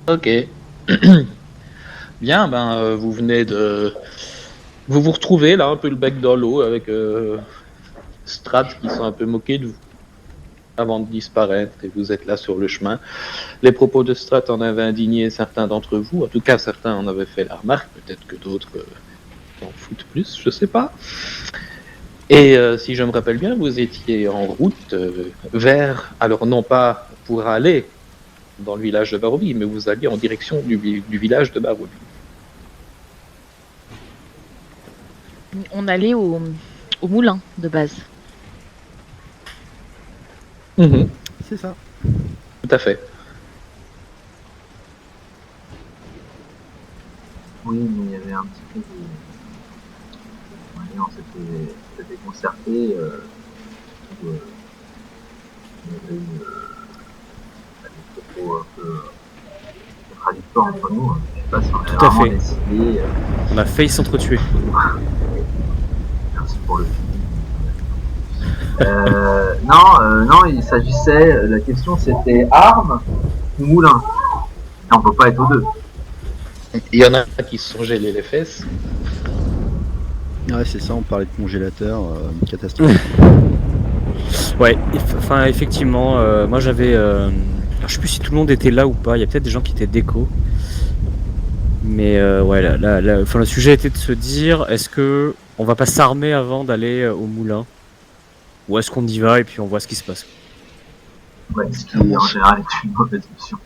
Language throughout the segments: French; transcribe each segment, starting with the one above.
Ok. Bien, vous venez de... Vous vous retrouvez là, un peu le bec dans l'eau, avec Strat qui sont un peu moqués de vous avant de disparaître, et vous êtes là sur le chemin. Les propos de Strat en avaient indigné certains d'entre vous, en tout cas certains en avaient fait la remarque, peut-être que d'autres s'en foutent plus, je sais pas. Et si je me rappelle bien, vous étiez en route vers, alors non pas pour aller dans le village de Barovie, mais vous alliez en direction du village de Barovie. On allait au moulin de base. C'est ça. Tout à fait. Oui, mais il y avait un petit peu de... Ouais, on s'était concerté. Où, il y avait eu des propos un peu contradictoires entre nous. Je sais pas si on a Tout à vraiment fait. décidé. On a failli s'entretuer. Merci pour le non, il s'agissait, la question c'était armes ou moulin. Et on peut pas être aux deux. Il y en a qui se sont gelés les fesses. Ouais, c'est ça, on parlait de congélateur, une catastrophe. Ouais, enfin effectivement, moi j'avais... alors, je sais plus si tout le monde était là ou pas, il y a peut-être des gens qui étaient déco. Mais ouais, enfin, le sujet était de se dire, est-ce que on va pas s'armer avant d'aller au moulin? Ou est-ce qu'on y va et puis on voit ce qui se passe? Ouais, ce qui en général est une mauvaise option.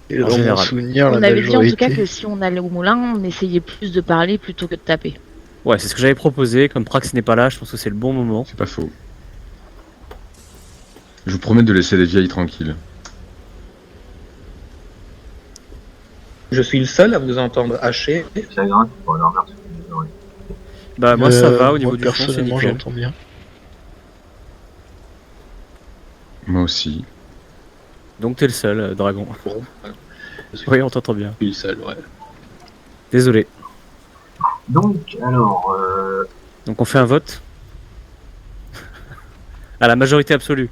Et dans mon général. souvenir, On la avait dit en tout cas majorité... que si on allait au moulin, on essayait plus de parler plutôt que de taper. Ouais, c'est ce que j'avais proposé, comme Prax n'est pas là, je pense que c'est le bon moment. C'est pas faux. Je vous promets de laisser les vieilles tranquilles. Je suis le seul à vous entendre hacher. Chagrin, tu pourrais leur dire ce que tu veux. Bah moi ça va, au moi, niveau du son c'est personnellement, nickel. j'entends bien. Moi aussi. Donc t'es le seul, Dragon. Bon, je suis Oui, on t'entend bien. le seul, ouais. Désolé. Donc, alors, Donc on fait un vote à la majorité absolue.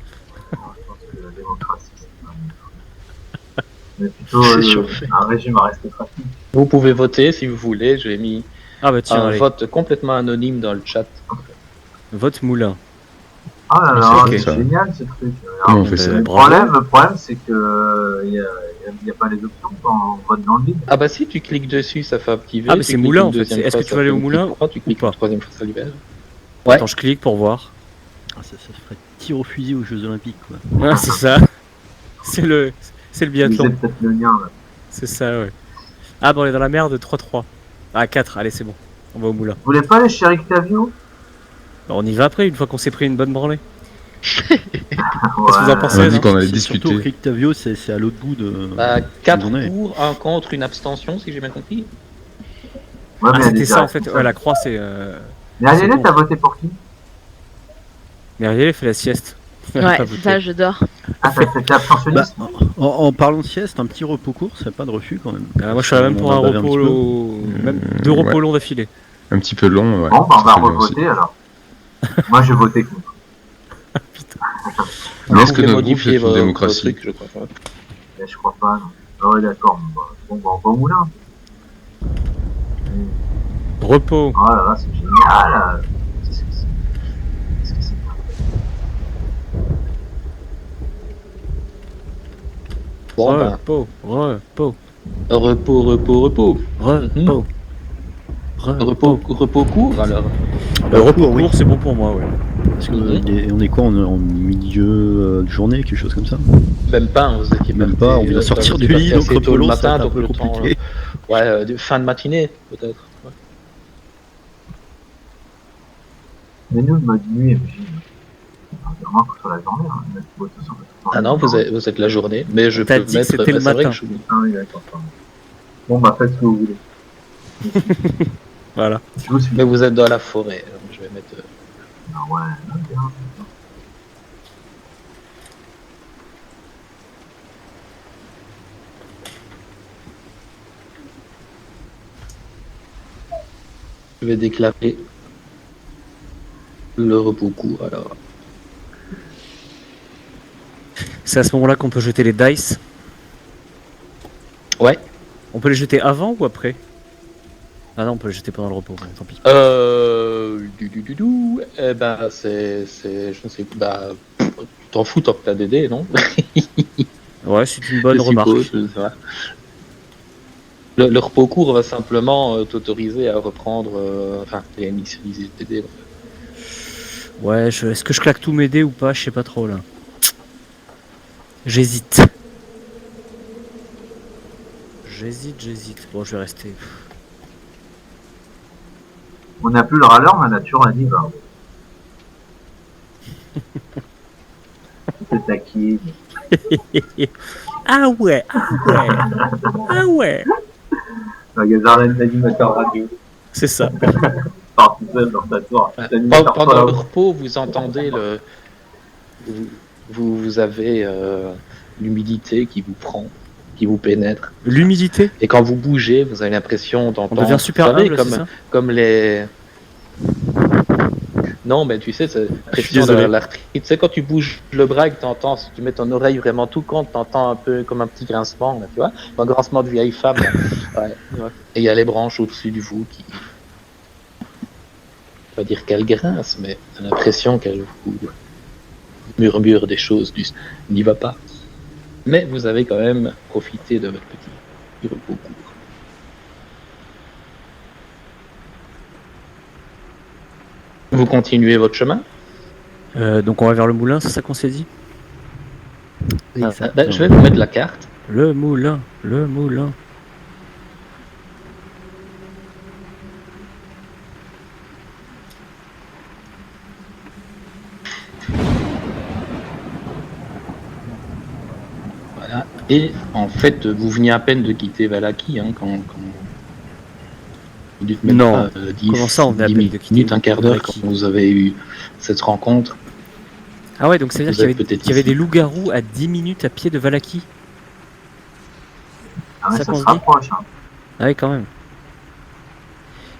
je pense que la démocratie, c'est pas mais plutôt C'est surfait. un régime aristocratique. Vous pouvez voter si vous voulez. J'ai mis Ah bah tiens, un allez. vote complètement anonyme dans le chat. Vote moulin. Ah là là, C'est c'est ok, ça. génial ce truc. Comment on Alors, fait ça? le problème, c'est que il y a pas les options quand on vote dans le vide. Ah bah si, tu cliques dessus, ça fait activer. Ah, mais Tu c'est cliques moulin, une en fait. deuxième Est-ce fois, que tu ça vas aller fait au une moulin clique droit, tu cliques ou pas une troisième fois, ça libère. Ouais. Attends, je clique pour voir. Ah, ça ferait tir au fusil aux Jeux Olympiques, quoi. Ouais, c'est ça. C'est le Lisez biathlon. peut-être le lien là. C'est ça, ouais. Ah bah on est dans la merde, 3-3. Ah 4, allez c'est bon. On va au moulin. Vous voulez pas aller chez Eric Tavio? Bah, on y va après, une fois qu'on s'est pris une bonne branlée. Ouais. Qu'est-ce que vous en pensez? On a dit non qu'on allait C'est surtout discuter. Rictavio, c'est à l'autre bout de. 4 journée. pour, 1 contre, une abstention, si j'ai bien compris. Ouais, Ah mais c'était elle est ça en fait, responsable. ouais, la croix c'est... Mais allez, c'est bon. t'as voté pour qui? Mais Ariel fait la sieste. Elle a Ouais, pas c'est voté. ça, je dors. Ah, t'as fait abstentionniste? Bah, en parlant de sieste, un petit repos court, c'est pas de refus quand même. Moi je serais même pour On un va baver repos, petit peu. même 2 repos ouais. longs d'affilée. Un petit peu long, ouais. Bon, bah, on va Très bien aussi. revoter alors. Moi, je votais contre. Mais est-ce Vous que pouvez notre groupe modifier c'est une vos démocratie? trucs, je crois pas. Mais je crois pas. Non. Ah ouais, d'accord. Bon, bah, on va au moulin. Repos. Oh là là, c'est génial. Qu'est-ce que c'est? Qu'est-ce que c'est? Bon, ben, Repos. Repos. repos, repos, repos. Repos. Repos court, alors. Le repos court, oui. court c'est bon pour moi, ouais. Parce que on est quoi? On est en milieu de journée, quelque chose comme ça? Même pas, hein, vous étiez Même parti, pas, on vient sortir vous du étiez lit, parti donc assez tôt repos le long, matin, ça va être un donc peu le temps, compliqué. fin de matinée, peut-être. Ouais. Mais nous, le mode nuit, MJ, c'est vraiment pour la journée. Hein. Mettre tout sur le temps. Ah non, vous êtes la journée, mais je T'as peux dit que mettre... c'était le c'est vrai matin. que je suis... Ah oui, d'accord. Pardon. Bon, bah, faites ce que vous voulez. Voilà. Je vous suis. Mais vous êtes dans la forêt, donc je vais mettre... Ah ouais, bien. Je vais déclarer le repos court, alors. C'est à ce moment-là qu'on peut jeter les dice. Ouais. On peut les jeter avant ou après? Ah non, on peut les jeter pendant le repos, bon, tant pis. Eh ben, je ne sais pas. Tu t'en fous tant que t'as des dés, non? Ouais, c'est une bonne Je remarque. suppose, je sais pas. Le repos court va simplement t'autoriser à reprendre, réinitialiser tes dés. Ouais, est-ce que je claque tous mes dés ou pas? Je sais pas trop là. J'hésite. J'hésite. Bon, je vais rester. On n'a plus le râleur, ma nature a dit va. C'est taquine. Ah ouais. Magasin d'animateur radio. C'est ça. Part tout seul dans ta tour. Pendant le repos, vous entendez vous avez l'humidité qui vous prend, qui vous pénètre. L'humidité. Et quand vous bougez, vous avez l'impression d'entendre. On devient super vous savez, humble, c'est ça comme les. Non, mais tu sais, c'est pression désolé. de l'arthrite. Tu sais, quand tu bouges le bras et que t'entends, si tu mets ton oreille vraiment tout compte, t'entends un peu comme un petit grincement, là, tu vois, un grincement de vieille femme. Là. Ouais. Et il y a les branches au-dessus de vous qui. Pas dire qu'elles grincent, mais t'as l'impression qu'elles vous murmurent des choses du n'y va pas. Mais vous avez quand même profité de votre petit repos court. Vous continuez votre chemin. Donc on va vers le moulin, c'est ça qu'on s'est dit? Je vais vous mettre la carte. Le moulin. Voilà. Et en fait, vous veniez à peine de quitter Valaki quand Non. Pas, 10, Comment ça, on venait à 10 peine de quitter minutes, un quart d'heure Valaki? quand vous avez eu cette rencontre. Ah ouais, donc ça veut dire Vous qu'il y êtes avait, peut-être qu'il y avait ici. des loups-garous à 10 minutes à pied de Valaki. Ah, mais ça ça qu'on se se dit. rapproche. Hein. Ah oui, quand même.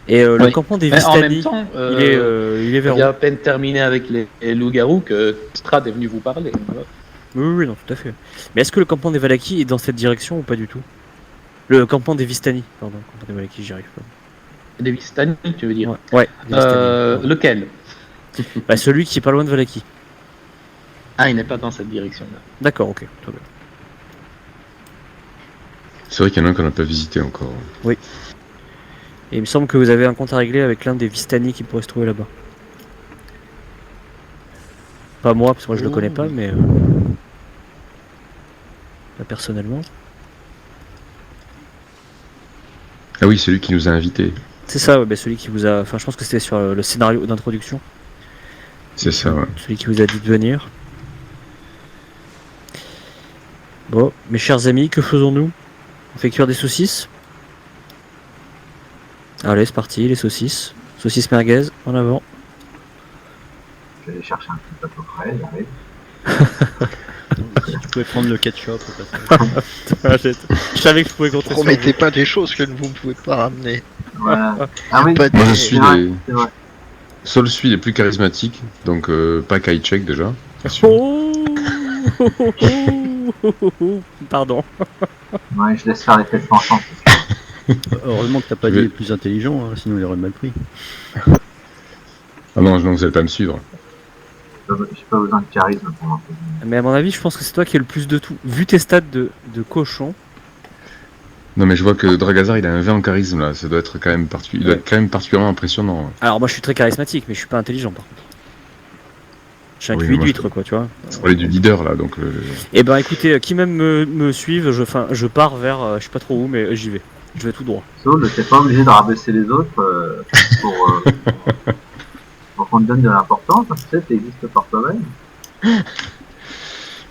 Et le Oui. campement des Mais en même Vistani, temps, il est vers il y a où? à peine terminé avec les loups-garous que Strad est venu vous parler. Voilà. Oui, non, tout à fait. Mais est-ce que le campement des Valaki est dans cette direction ou pas du tout? Le campement des Vistani, pardon, le campement des Valaki, j'y arrive pas. Des Vistani, tu veux dire Ouais, des Vistani. Lequel Bah, celui qui est pas loin de Valaki. Ah, il n'est pas dans cette direction-là. D'accord, ok, très bien. C'est vrai qu'il y en a un qu'on n'a pas visité encore. Et il me semble que vous avez un compte à régler avec l'un des Vistani qui pourrait se trouver là-bas. Pas moi, parce que moi je le connais pas, mais pas personnellement. Ah oui, celui qui nous a invités. C'est ça, ouais, bah, celui qui vous a. Enfin, je pense que c'était sur le scénario d'introduction. C'est ça, ouais. Celui qui vous a dit de venir. Bon, mes chers amis, que faisons-nous? On fait cuire des saucisses? Allez, c'est parti, les saucisses. Saucisses merguez, en avant. Je vais aller chercher un petit plateau frais, j'arrive. Si tu pouvais prendre le ketchup au passage. Je savais que je pouvais compter sur vous. Promettez pas des choses que vous ne pouvez pas ramener. Voilà. Ah oui, Pas de- Moi, je c'est suis vrai, les... c'est vrai. Seul suis les plus charismatiques, donc pas Kaichek déjà. bien sûr. Oh Pardon. Ouais, je laisse faire les têtes penchantes. Heureusement que t'as pas Je dit vais- les plus intelligents, hein, sinon il aurait mal pris. Ah non, vous allez pas me suivre. J'ai pas besoin de charisme pour m'en faire. Mais à mon avis, je pense que c'est toi qui as le plus de tout. Vu tes stats de cochon. Non mais je vois que Dragazar il a un V en charisme là, ça doit être quand même il doit être quand même particulièrement impressionnant. Alors moi je suis très charismatique, mais je suis pas intelligent par contre. Je suis un Oui, cuit moi, d'huître quoi, tu vois. Je parlais du leader là, donc Et ben écoutez, qui même me suive, je pars vers, je sais pas trop où, mais j'y vais. Je vais tout droit. Saul, t'es pas obligé de rabaisser les autres pour qu'on te donne de l'importance, tu sais, t'existes par toi-même.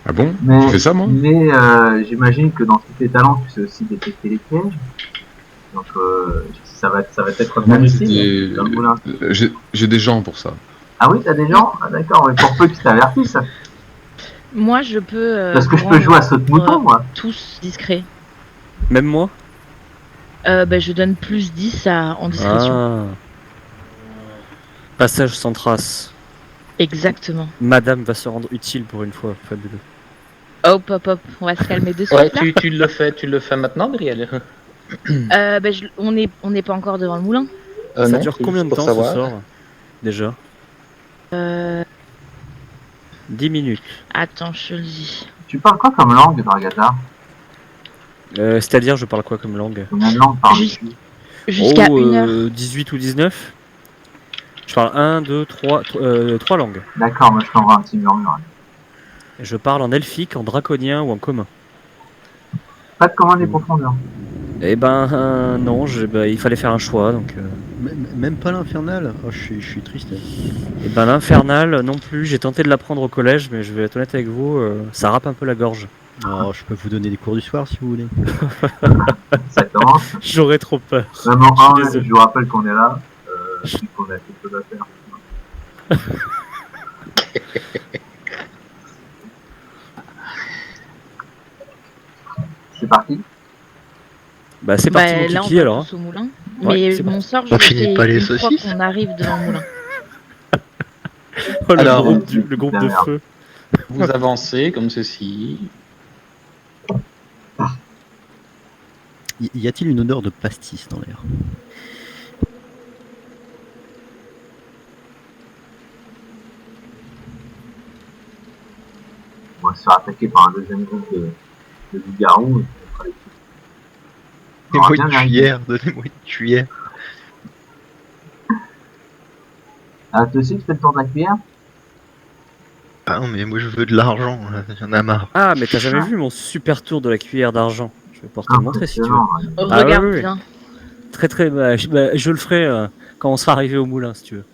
ah bon Mais, Tu fais ça moi mais j'imagine que dans tous tes talents, tu sais aussi détecter les pièges. Donc ça va être bien utile dans le moulin. J'ai des gens pour ça. Ah oui, t'as des gens. Ah d'accord, mais pour peu qu'ils t'avertissent. Moi, je peux. Parce que je vous peux jouer à rendre, saute-mouton, moi. tous discrets. Même moi. Je donne plus 10 en discrétion. Ah. Passage sans trace. Exactement. Madame va se rendre utile pour une fois, fabuleux. Hop, hop, hop, on va se calmer de suite Ouais, là. tu le fais maintenant, Brielle. On n'est pas encore devant le moulin. Ça Non, dure c'est combien juste de pour temps ce savoir. sort déjà 10 minutes. Attends, je te le dis. Tu parles quoi comme langue, Dragazar? C'est-à-dire, je parle quoi comme langue? Combien de langues parles-tu? Jusqu'à 1h. 18 ou 19. Je parle 1, 2, 3 langues. D'accord, moi je t'envoie un petit murmure. Je parle en elfique, en draconien ou en commun. Pas de commande des profondeurs. Eh ben non, il fallait faire un choix donc. Même pas l'infernal. Oh, je suis triste. Et ben l'infernal non plus. J'ai tenté de l'apprendre au collège, mais je vais être honnête avec vous, ça râpe un peu la gorge. Oh, je peux vous donner des cours du soir si vous voulez. Ça commence. J'aurais trop peur. Vraiment, Je suis désolé. je vous rappelle qu'on est là. Et qu'on a quelque chose à faire. C'est parti. Bah c'est parti mon Là, on kiki va alors. hein. tous au moulin. Ouais, Mais c'est mon sort, je On le finit fais pas les une fois saucisses qu'on arrive devant le moulin. Oh, le Alors, groupe de merde. feu. Vous avancez comme ceci. Y a-t-il une odeur de pastis dans l'air? On va se faire attaquer par un deuxième groupe de loups-garous. Donnez-moi une cuillère, donnez-moi une cuillère. Ah, toi aussi, tu fais le tour de la cuillère? Ah non, mais moi je veux de l'argent, là, j'en ai marre. Ah mais t'as jamais vu mon super tour de la cuillère d'argent? Je vais pouvoir te le montrer si tu veux. Impressionnant, ouais. Regarde ouais, ouais. bien. Très très. Je le ferai quand on sera arrivé au moulin si tu veux.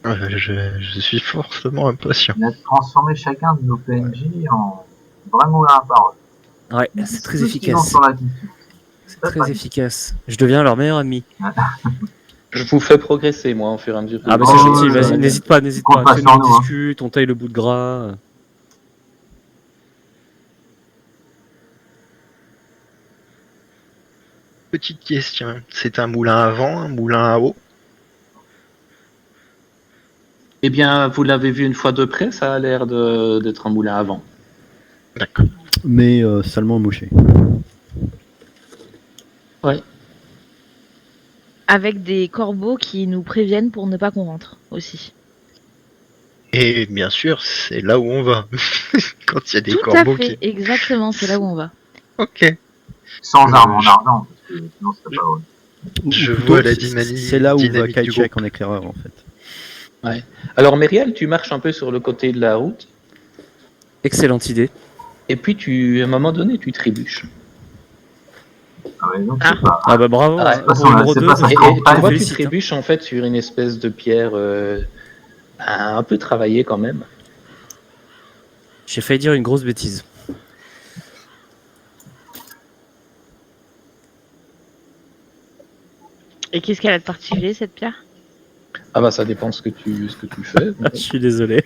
Je suis forcément impatient. On a transformé chacun de nos PNJ en vraiment à la parole. Ouais, c'est très Tout ce qu'ils ont efficace. sur la question. C'est très efficace. Je deviens leur meilleur ami. Je vous fais progresser, moi, au fur et à mesure. Ah bah Oh, c'est gentil, ouais, vas-y, ouais. n'hésite pas, n'hésite Compte pas. pas Tu sur nous nous, hein. discutes, on taille le bout de gras. Petite question, c'est un moulin à vent, un moulin à eau? Eh bien, vous l'avez vu une fois de près, ça a l'air d'être un moulin à vent. D'accord. Mais salement moché. Avec des corbeaux qui nous préviennent pour ne pas qu'on rentre aussi. Et bien sûr, c'est là où on va. Quand il y a des Tout à corbeaux fait, exactement, c'est là où on va. Ok. Sans arme en argent, parce que sinon ce serait pas drôle. Je Ou plutôt, vois la c'est là où va dynamique du Kajak groupe. en éclaireur en fait. Alors, Myriel, tu marches un peu sur le côté de la route, Excellente idée. et puis à un moment donné, tu trébuches. Ah, mais donc, Ah. c'est pas. Ah bah bravo, Ah, pour c'est une pas rôdeuse. ça. Et Ah, tu vois, tu félicite, hein. trébuches en fait sur une espèce de pierre un peu travaillée quand même. J'ai failli dire une grosse bêtise. Et qu'est-ce qu'elle a de particulier, cette pierre? Ah bah ça dépend ce que tu fais. Je suis désolé.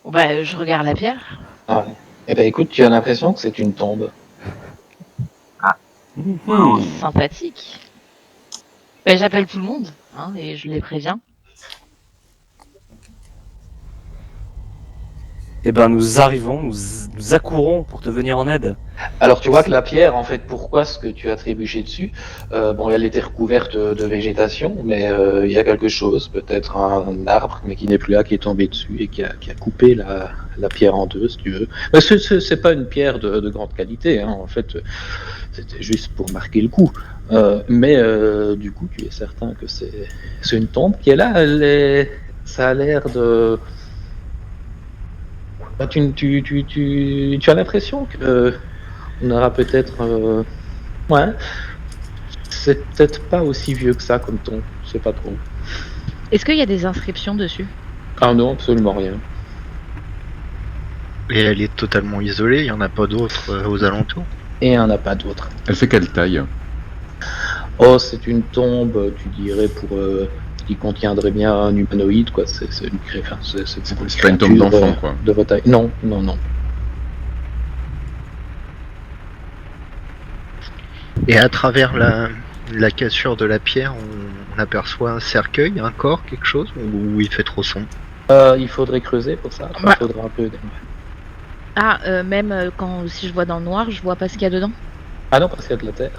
Bah, je regarde la pierre. Ah ouais. Eh ben écoute, tu as l'impression que c'est une tombe. Sympathique. Bah, j'appelle tout le monde, hein, et je les préviens. Eh ben nous arrivons, nous accourons pour te venir en aide. Alors tu vois que la pierre, en fait, pourquoi ce que tu as trébuché dessus, bon, elle était recouverte de végétation, mais il y a quelque chose, peut-être un arbre, mais qui n'est plus là, qui est tombé dessus et qui a coupé la pierre en deux, si tu veux. Mais c'est pas une pierre de grande qualité, hein, en fait, c'était juste pour marquer le coup. Mais du coup, tu es certain que c'est une tombe qui est là, ça a l'air de... Bah, tu as l'impression que on aura peut-être... ouais, c'est peut-être pas aussi vieux que ça comme tombe, je sais pas trop. Est-ce qu'il y a des inscriptions dessus? Ah non, absolument rien. Et elle est totalement isolée, il n'y en a pas d'autres aux alentours. Et il n'y en a pas d'autres. Elle fait quelle taille? Oh, c'est une tombe, tu dirais, pour qui contiendrait bien un humanoïde, quoi. C'est une créature. C'est pour C'est pas une tombe créature, d'enfant, quoi. De votre taille. Non, non, non. Et à travers la cassure de la pierre, on aperçoit un cercueil, un corps, quelque chose, ou il fait trop sombre? Il faudrait creuser pour ça. Il Ouais. faudra un peu. Même quand si je vois dans le noir, je vois pas ce qu'il y a dedans. Ah non, parce qu'il y a de la terre.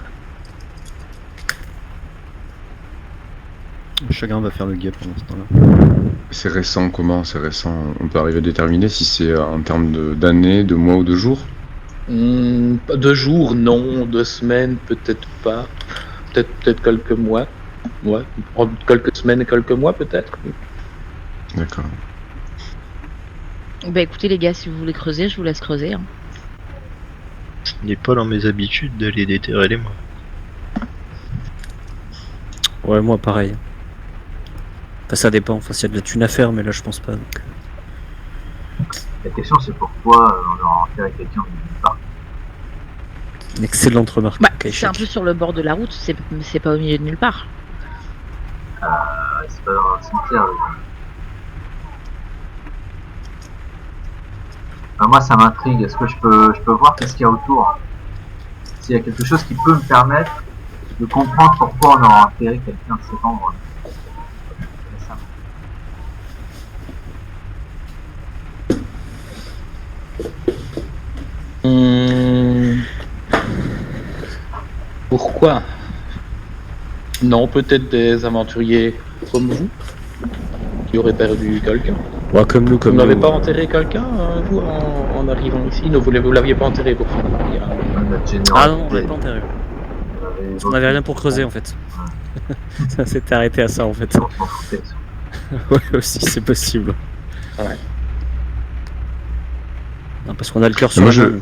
Chacun va faire le guet pendant ce temps-là. C'est récent, comment? C'est récent. On peut arriver à déterminer si c'est en termes d'années, de mois ou de jours? 2 jours, non. 2 semaines, peut-être pas. Peut-être quelques mois. Ouais. Entre quelques semaines et quelques mois, peut-être. D'accord. Bah écoutez les gars, si vous voulez creuser, je vous laisse creuser. Hein. Ce n'est pas dans mes habitudes d'aller déterrer les morts. Ouais, moi pareil. Enfin, ça dépend, enfin s'il y a de la thune à faire, mais là je pense pas. Donc... La question c'est pourquoi on aura enterré quelqu'un d'une part. Une excellente remarque. Bah, Kaishek. c'est un peu sur le bord de la route, c'est pas au milieu de nulle part. C'est pas dans un cimetière. Moi ça m'intrigue, est-ce que je peux voir qu'est-ce qu'il y a autour? S'il y a quelque chose qui peut me permettre de comprendre pourquoi on aura enterré quelqu'un de cet endroit. Pourquoi? Non, peut-être des aventuriers comme vous qui auraient perdu quelqu'un. Ouais, comme nous, Vous comme n'avez nous. pas enterré quelqu'un, vous, en arrivant ici? Non, vous l'aviez pas enterré pour finir. Notre Ah non, on l'avait générosité, pas enterré. avait On avait rien pour creuser en fait. Ça s'était arrêté à ça en fait. pour s'en foutre. Ouais, aussi, c'est possible. Ouais. Non, parce qu'on a le cœur sur Moi, la main.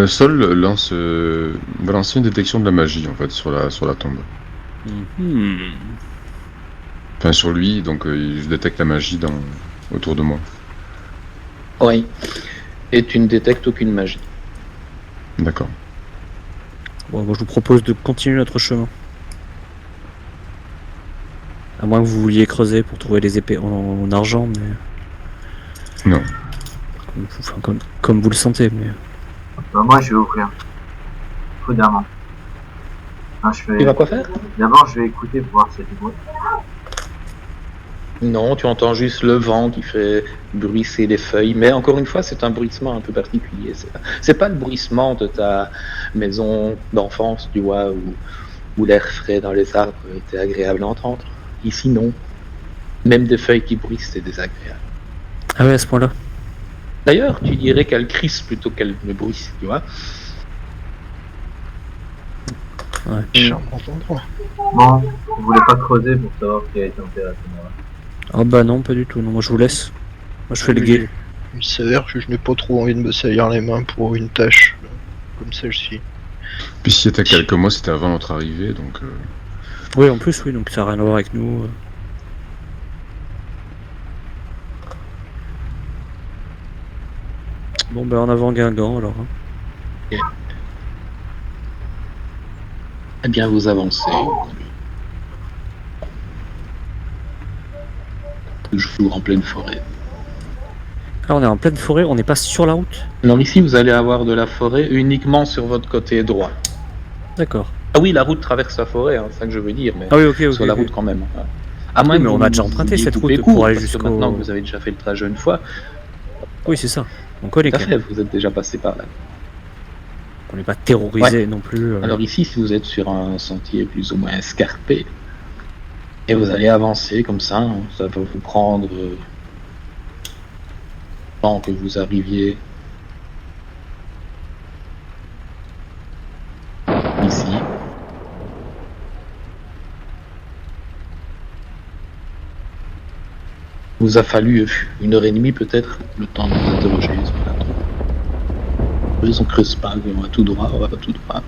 Sol va lancer une détection de la magie en fait sur la tombe. Hmm. Enfin sur lui, donc je détecte la magie autour de moi. Oui. Et tu ne détectes aucune magie. D'accord. Bon, moi je vous propose de continuer notre chemin. À moins que vous vouliez creuser pour trouver les épées en argent, mais. Non. Comme vous le sentez, mais. Moi je vais ouvrir. Prudemment. Tu vas quoi faire? D'abord je vais écouter pour voir s'il y a du bruit. Non, tu entends juste le vent qui fait bruisser les feuilles. Mais encore une fois, c'est un bruissement un peu particulier. C'est pas le bruissement de ta maison d'enfance, tu vois, où l'air frais dans les arbres était agréable à entendre. Ici, non. Même des feuilles qui bruissent, c'est désagréable. Ah ouais, à ce point-là. D'ailleurs, tu dirais qu'elle crisse plutôt qu'elle ne bruisse, tu vois. Ouais. Charmant endroit. Bon, vous voulez pas creuser pour savoir qui a été enterré à ce moment-là. Ah bah non, pas du tout. Non, moi je vous laisse. Moi je fais le guet. Il s'avère que je n'ai pas trop envie de me salir les mains pour une tâche comme celle-ci. Puis s'il y a quelques mois, c'était avant notre arrivée, donc. Oui, en plus, oui, donc ça n'a rien à voir avec nous. Bon, ben en avant Guingamp alors. Hein. Eh bien, vous avancez. Toujours en pleine forêt. Là, on est en pleine forêt, on n'est pas sur la route. Alors ici, vous allez avoir de la forêt uniquement sur votre côté droit. D'accord. Ah oui, la route traverse la forêt, hein, c'est ça que je veux dire, mais Ah oui, ok, ok. sur la ok. route quand même. À moins Oui, mais que on vous a déjà vous emprunté vouliez cette couper route court, pour aller parce que jusqu'au- maintenant que vous avez déjà fait le trajet une fois, Oui, c'est ça. On connaît tout à quand fait, même. vous êtes déjà passé par là. On n'est pas terrorisé non plus. Alors ici, si vous êtes sur un sentier plus ou moins escarpé, et vous allez avancer comme ça, hein, ça va vous prendre tant que vous arriviez ici. Vous a fallu 1h30 peut-être le temps de vous interroger sur la tombe. Ils on creuse pas, on va tout droit, on va tout droit.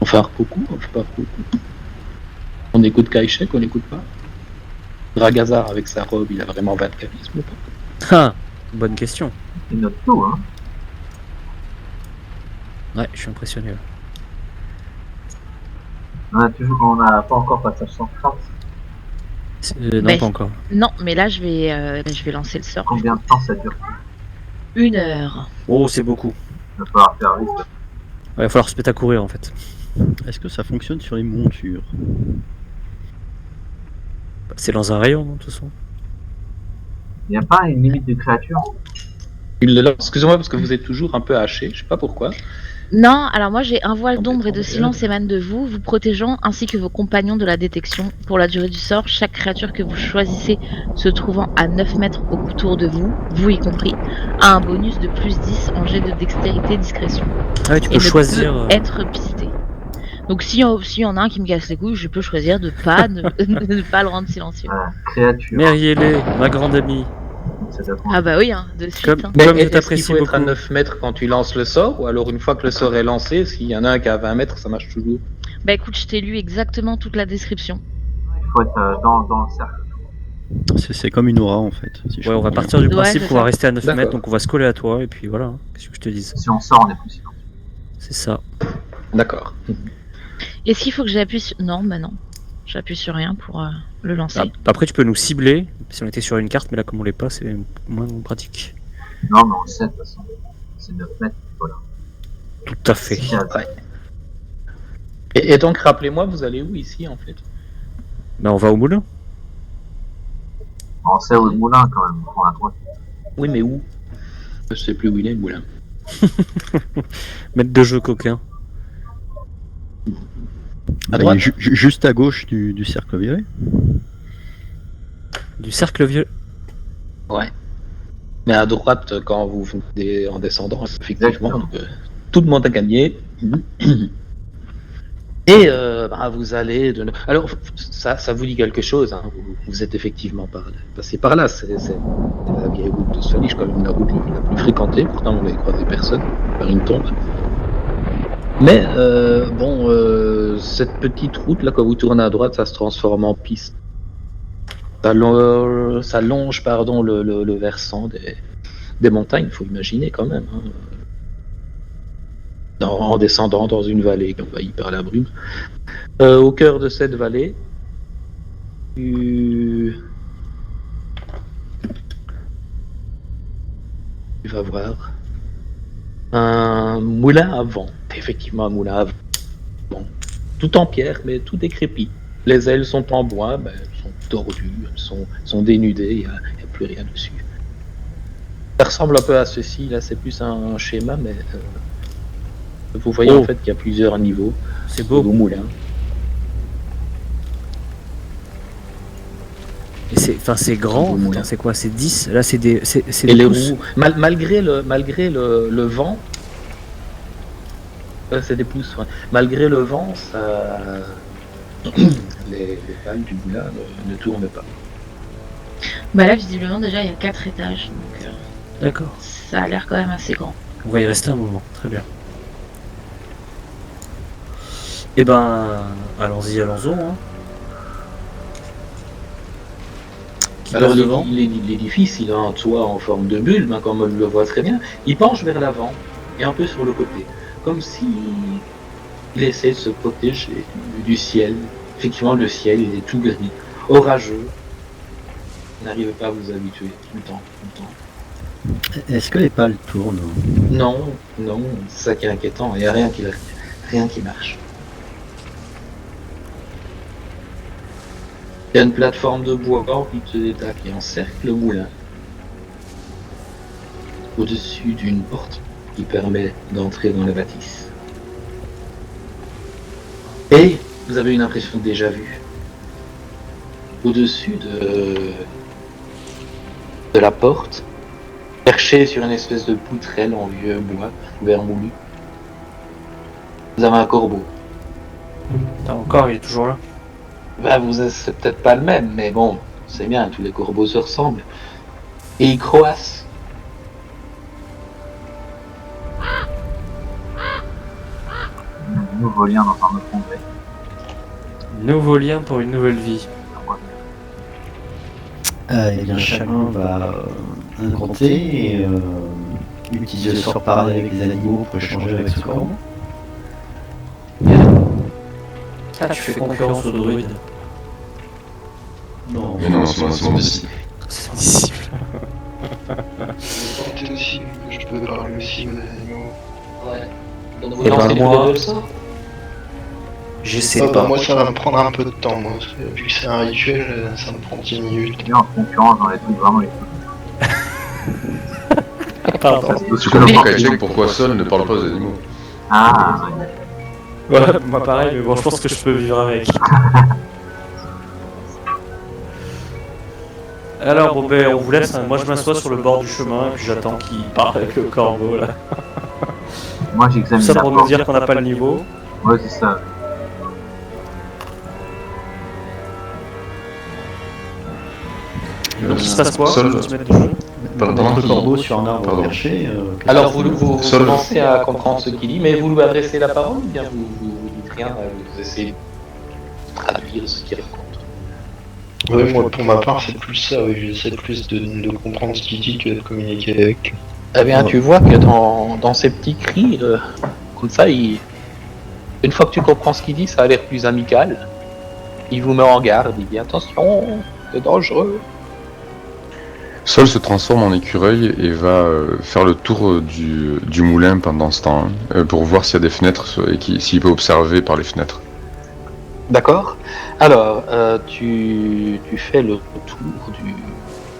On fait un beaucoup, on fait pas beaucoup. On écoute Kaishek, on n'écoute pas. Dragazar avec sa robe, il a vraiment 20 de charisme ou pas? Ah, bonne question. Il note tout, hein. Ouais, je suis impressionné. Là. On n'a pas encore passage 130. Non, Mais- pas encore. Non, mais là je vais lancer le sort. Combien de temps ça dure? 1 heure. Oh, c'est beaucoup. Il va falloir faire vite. Il va falloir se mettre à courir en fait. Est-ce que ça fonctionne sur les montures? C'est dans un rayon, non, de toute façon. Il n'y a pas une limite de créature? Il le lance. Excusez-moi parce que vous êtes toujours un peu haché, je sais pas pourquoi. Non, alors moi j'ai un voile d'ombre et de Complètement silence émane de vous, vous protégeant ainsi que vos compagnons de la détection. Pour la durée du sort, chaque créature que vous choisissez se trouvant à 9 mètres autour de vous, vous y compris, a un bonus de plus 10 en jet de dextérité discrétion. Ah ouais, tu Et peux ne choisir. peut être visité. Donc s'il y en a un qui me casse les couilles, je peux choisir de pas ne pas le rendre silencieux. Voilà, créature. Merrielé, ma grande amie. Ça dépend. Ah bah oui, hein, de suite. Comme- hein. Mais Comme je est-ce qu'il t'apprécie faut être à beaucoup. 9 mètres quand tu lances le sort, ou alors une fois que le sort est lancé, s'il y en a un qui est à 20 mètres, ça marche toujours? Bah écoute, je t'ai lu exactement toute la description. Il faut être dans le cercle. C'est comme une aura en fait. Si je Ouais, on va comprends partir du Ouais, principe c'est qu'on va ça. rester à 9 D'accord. mètres, donc on va se coller à toi, et puis voilà, hein. Qu'est-ce que je te dise? Si on sort, on est plus silencieux. C'est ça. D'accord. Est-ce qu'il faut que j'appuie sur... Non, bah non. J'appuie sur rien pour le lancer. Ah, après, tu peux nous cibler, si on était sur une carte, mais là, comme on l'est pas, c'est moins pratique. Non, mais on le sait de toute façon. C'est 9 mètres, voilà. Tout à fait. C'est 15. Ouais. Et donc, rappelez-moi, vous allez où ici, en fait? Bah, on va au moulin. On sait où le moulin quand même, on prend à droite. Oui, mais où? Je sais plus où il est, le moulin. Maître de jeu coquin. À Bah, droite? il est juste à gauche du cercle violet. Du cercle vieux. Ouais. Mais à droite, quand vous venez en descendant, effectivement, Exactement. donc, tout le monde a gagné. Et bah, vous allez... Alors, ça vous dit quelque chose, hein. Vous êtes effectivement passé par là. C'est la vieille route de Svalich, quand même la route la plus fréquentée. Pourtant, on n'avait croisé personne par une tombe. Mais, cette petite route, là, quand vous tournez à droite, ça se transforme en piste. Ça longe le versant des montagnes, il faut imaginer quand même. Hein. En descendant dans une vallée envahie par la brume. Au cœur de cette vallée, tu vas voir un moulin à vent. Effectivement, un moulin à vent. Tout en pierre, mais tout décrépit. Les ailes sont en bois, elles sont tordues, elles sont dénudées, il n'y a plus rien dessus. Ça ressemble un peu à ceci, là c'est plus un schéma, mais vous voyez en fait qu'il y a plusieurs niveaux C'est au beau. moulin. Et c'est grand. Beau moulin. Attends, c'est quoi? C'est 10? Là, c'est des. C'est Et des les pouces. roues, malgré le vent, c'est des pouces, ouais. Malgré le vent, ça... les pales du moulin ne tournent pas. Bah là, visiblement, déjà, il y a 4 étages. Donc D'accord. ça a l'air quand même assez grand. On va y rester un moment. Très bien. Eh ben, allons-y, allons-y. Hein. Qui Alors passe devant? l'édifice, il a un toit en forme de bulle, hein, comme on le voit très bien. Il penche vers l'avant et un peu sur le côté, comme si il essaie de se protéger du ciel. Effectivement, le ciel, il est tout gris, orageux. Vous n'arrivez pas à vous habituer tout le temps. Est-ce que les pales tournent? Non, c'est ça qui est inquiétant. Il n'y a rien qui marche. Il y a une plateforme de bois qui encercle le moulin. Au-dessus d'une porte qui permet d'entrer dans la bâtisse. Et vous avez une impression de déjà vu. Au-dessus de la porte, perché sur une espèce de poutrelle en vieux bois vermoulu, vous avez un corbeau. Encore, il est toujours là. C'est peut-être pas le même, mais bon, c'est bien, tous les corbeaux se ressemblent. Et il croasse. Nouveau lien dans un autre congrès. Nouveau lien pour une nouvelle vie. Eh bien, chacun va inventer et utiliser le sort parler avec les animaux pour échanger avec ce corbeau. Ah, tu fais concurrence au druide. Non, Mais non, son disciple. C'est disciple. Tenter aussi, je peux parler aussi aux animaux. Ouais. Donc Et ben, moi- le sort. J'essaie Ah bah, pas. moi ça va me prendre un peu de temps, moi. Vu que c'est un rituel, ça me prend 10 minutes. Et en concurrence dans les trucs vraiment les Pardon. Tu connais pas Kajek pourquoi Sol ne parle pas aux animaux. Ah, ouais. Ouais, moi pareil, mais bon, je pense que je peux vivre avec. Alors, bon, ben, on vous laisse. Hein. Moi, je m'assois sur le bord du chemin et puis j'attends qu'il parte avec le corbeau là. Moi Tout j'examine ça la pour nous porte. dire qu'on n'a pas le niveau. Ouais, c'est ça. Donc, il se passe quoi Sol, On se met de jeu. pardon, Le corbeau sur un arbre Pardon. perché. Alors vous Sol. commencez à comprendre ce qu'il dit, mais vous lui adressez la parole ou bien vous dites rien, vous essayez de traduire ce qu'il raconte. Ouais, moi pour ma part, c'est plus ça, oui. J'essaie plus de comprendre ce qu'il dit que de communiquer avec. Eh bien, tu vois que dans ces petits cris, comme ça, une fois que tu comprends ce qu'il dit, ça a l'air plus amical. Il vous met en garde, il dit attention, c'est dangereux. Sol se transforme en écureuil et va faire le tour du moulin pendant ce temps, pour voir s'il y a des fenêtres et s'il peut observer par les fenêtres. D'accord. Alors, tu fais le tour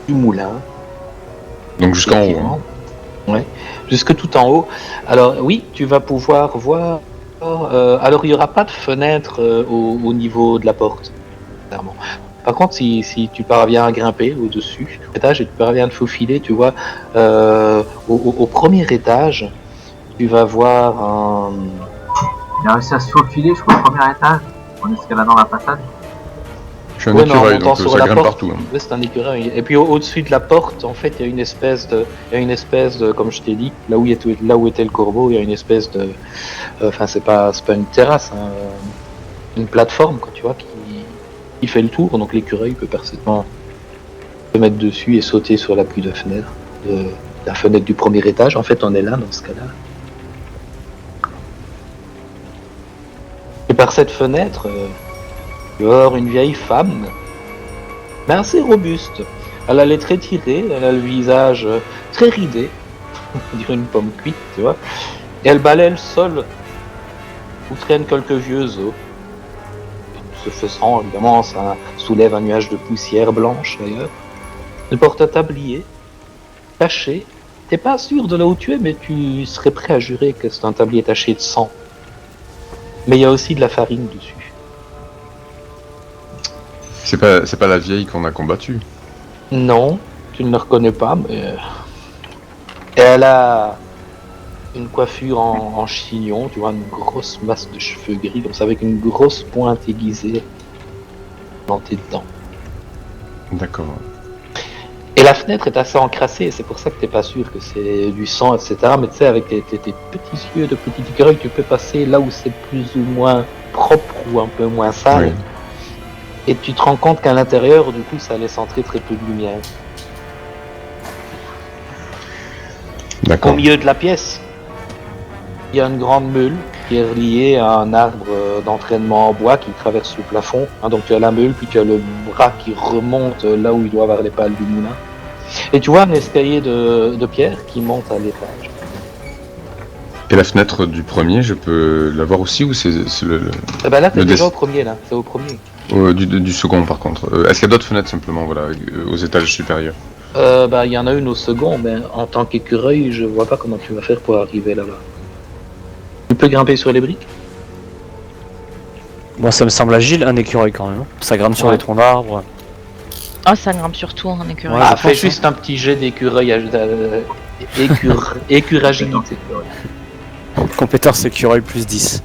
du moulin. Donc jusqu'en haut. Hein. Effectivement. Ouais, jusque tout en haut. Alors oui, tu vas pouvoir voir. Alors il n'y aura pas de fenêtre au niveau de la porte, clairement. Par contre, si tu parviens à grimper au-dessus de l'étage et tu parviens à te faufiler, tu vois, au premier étage, tu vas voir un... Il a réussi à se faufiler jusqu'au premier étage en escaladant la façade. Je suis un Ouais, mais en écureuil, montant donc sur ça la grimpe porte, partout. Hein. ouais, c'est un écureuil. Et puis au-dessus de la porte, en fait, il y a une espèce de, comme je t'ai dit, là où était le corbeau, il y a une espèce de, enfin c'est pas une terrasse, hein, une plateforme, quoi, tu vois, qui fait le tour. Donc l'écureuil peut parfaitement se mettre dessus et sauter sur l'appui de fenêtre, de la fenêtre du premier étage. En fait, on est là dans ce cas-là. Et par cette fenêtre, tu vas voir une vieille femme, mais assez robuste. Elle a les traits tirés, elle a le visage très ridé, on dirait une pomme cuite, tu vois. Et elle balaie le sol où traînent quelques vieux os. Ce faisant, évidemment, ça soulève un nuage de poussière blanche d'ailleurs. Elle porte un tablier, taché. T'es pas sûr de là où tu es, mais tu serais prêt à jurer que c'est un tablier taché de sang. Mais il y a aussi de la farine dessus. C'est pas la vieille qu'on a combattue. Non, tu ne la reconnais pas, mais... Et elle a une coiffure en chignon, tu vois, une grosse masse de cheveux gris, comme ça, avec une grosse pointe aiguisée plantée dedans. D'accord. Et la fenêtre est assez encrassée, c'est pour ça que t'es pas sûr que c'est du sang, etc. Mais tu sais, avec tes petits yeux de petit écureuil, tu peux passer là où c'est plus ou moins propre ou un peu moins sale. Oui. Et tu te rends compte qu'à l'intérieur, du coup, ça laisse entrer très peu de lumière. Au D'accord. milieu de la pièce, il y a une grande meule qui est reliée à un arbre d'entraînement en bois qui traverse le plafond. Hein, donc tu as la meule, puis tu as le bras qui remonte là où il doit avoir les pales du moulin. Et tu vois un escalier de pierre qui monte à l'étage. Et la fenêtre du premier, je peux la voir aussi ou c'est le Et ben là, t'es Le déjà dess- au premier, là. C'est au premier. du second par contre. Est-ce qu'il y a d'autres fenêtres simplement, voilà, aux étages supérieurs? Il y en a une au second, mais en tant qu'écureuil, je vois pas comment tu vas faire pour arriver là-bas. Tu peux grimper sur les briques? Moi, ça me semble agile, un écureuil quand même. Ça grimpe sur Ouais. les troncs d'arbres. Oh, ça grimpe surtout un écureuil. Ouais, Ah, je fais pense, juste un petit jet d'écureuil, écuragilité. Compétence écureuil plus 10.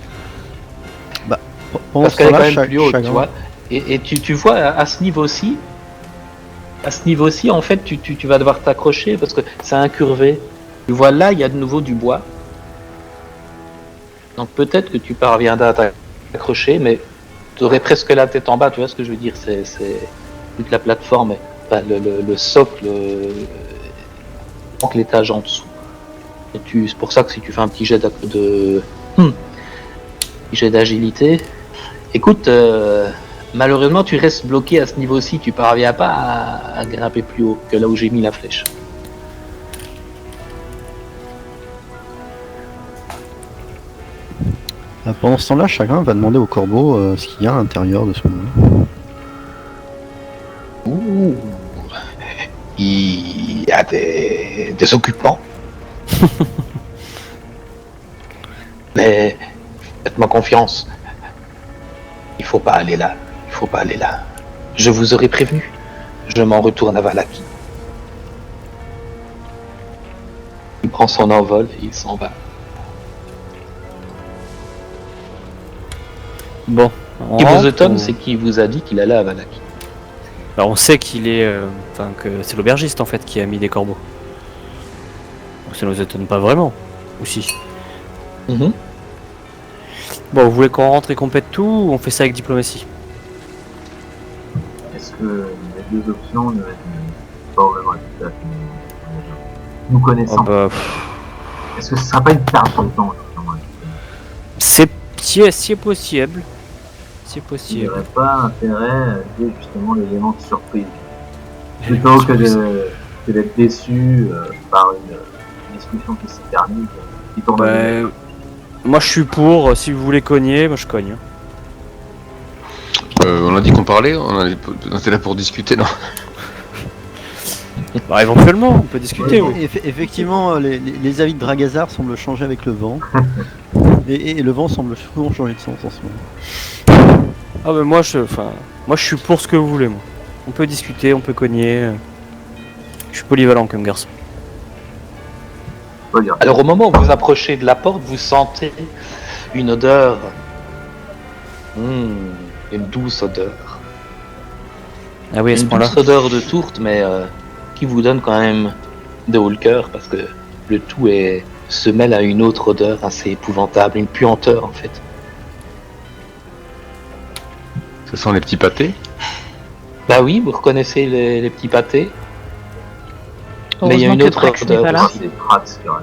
Pendant Parce ce qu'elle est quand temps-là, même plus haute, chacun- tu vois. Et tu vois, à ce niveau-ci, en fait, tu vas devoir t'accrocher parce que c'est incurvé. Tu vois, là, il y a de nouveau du bois. Donc peut-être que tu parviendras à t'accrocher, mais tu aurais presque la tête en bas, tu vois ce que je veux dire. C'est toute la plateforme, enfin, le socle, donc l'étage en dessous. Et c'est pour ça que si tu fais un petit jet d'agilité, écoute, malheureusement tu restes bloqué à ce niveau-ci, tu parviens pas à grimper plus haut que là où j'ai mis la flèche. Pendant ce temps-là, chacun va demander au corbeau ce qu'il y a à l'intérieur de ce moulin. Ouh. Il y a des occupants. Mais faites-moi confiance. Il faut pas aller là. Il faut pas aller là. Je vous aurais prévenu. Je m'en retourne à Vallaki. Il prend son envol et il s'en va. Bon. Ce qui vous étonne, c'est qu'il vous a dit qu'il allait à Vallaki. Alors on sait qu'il est, que c'est l'aubergiste en fait qui a mis des corbeaux. Donc ça nous étonne pas vraiment, ou si. Mhm. Bon, vous voulez qu'on rentre et qu'on pète tout, ou on fait ça avec diplomatie? Est-ce que les deux options ne pas vraiment tout à fait nous connaissant? Ah bah, Est-ce que ce sera pas une perte de temps justement? c'est si possible. C'est Il n'y possible. aurait pas intérêt à jouer justement l'élément de surprise. Plutôt que d'être déçu par une discussion qui s'éternise, qui tourne à vinaigre. Moi je suis pour, si vous voulez cogner, moi je cogne. On a dit qu'on parlait, on était là pour discuter, non? Bah éventuellement, on peut discuter, oui. Effectivement, les avis de Dragazar semblent changer avec le vent. Et le vent semble souvent changer de sens en ce moment. Ah bah moi je suis pour ce que vous voulez, moi. On peut discuter, on peut cogner. Je suis polyvalent comme garçon. Alors au moment où vous approchez de la porte, vous sentez une odeur. Une douce odeur. Ah oui, à ce Une point-là. douce odeur de tourte, mais qui vous donne quand même de haut le cœur, parce que le tout se mêle à une autre odeur assez épouvantable, une puanteur en fait. Ça sent les petits pâtés? Bah oui, vous reconnaissez les petits pâtés. Mais il y a Heureusement une que autre Trax n'est odeur pas là. aussi. C'est Trax qui aura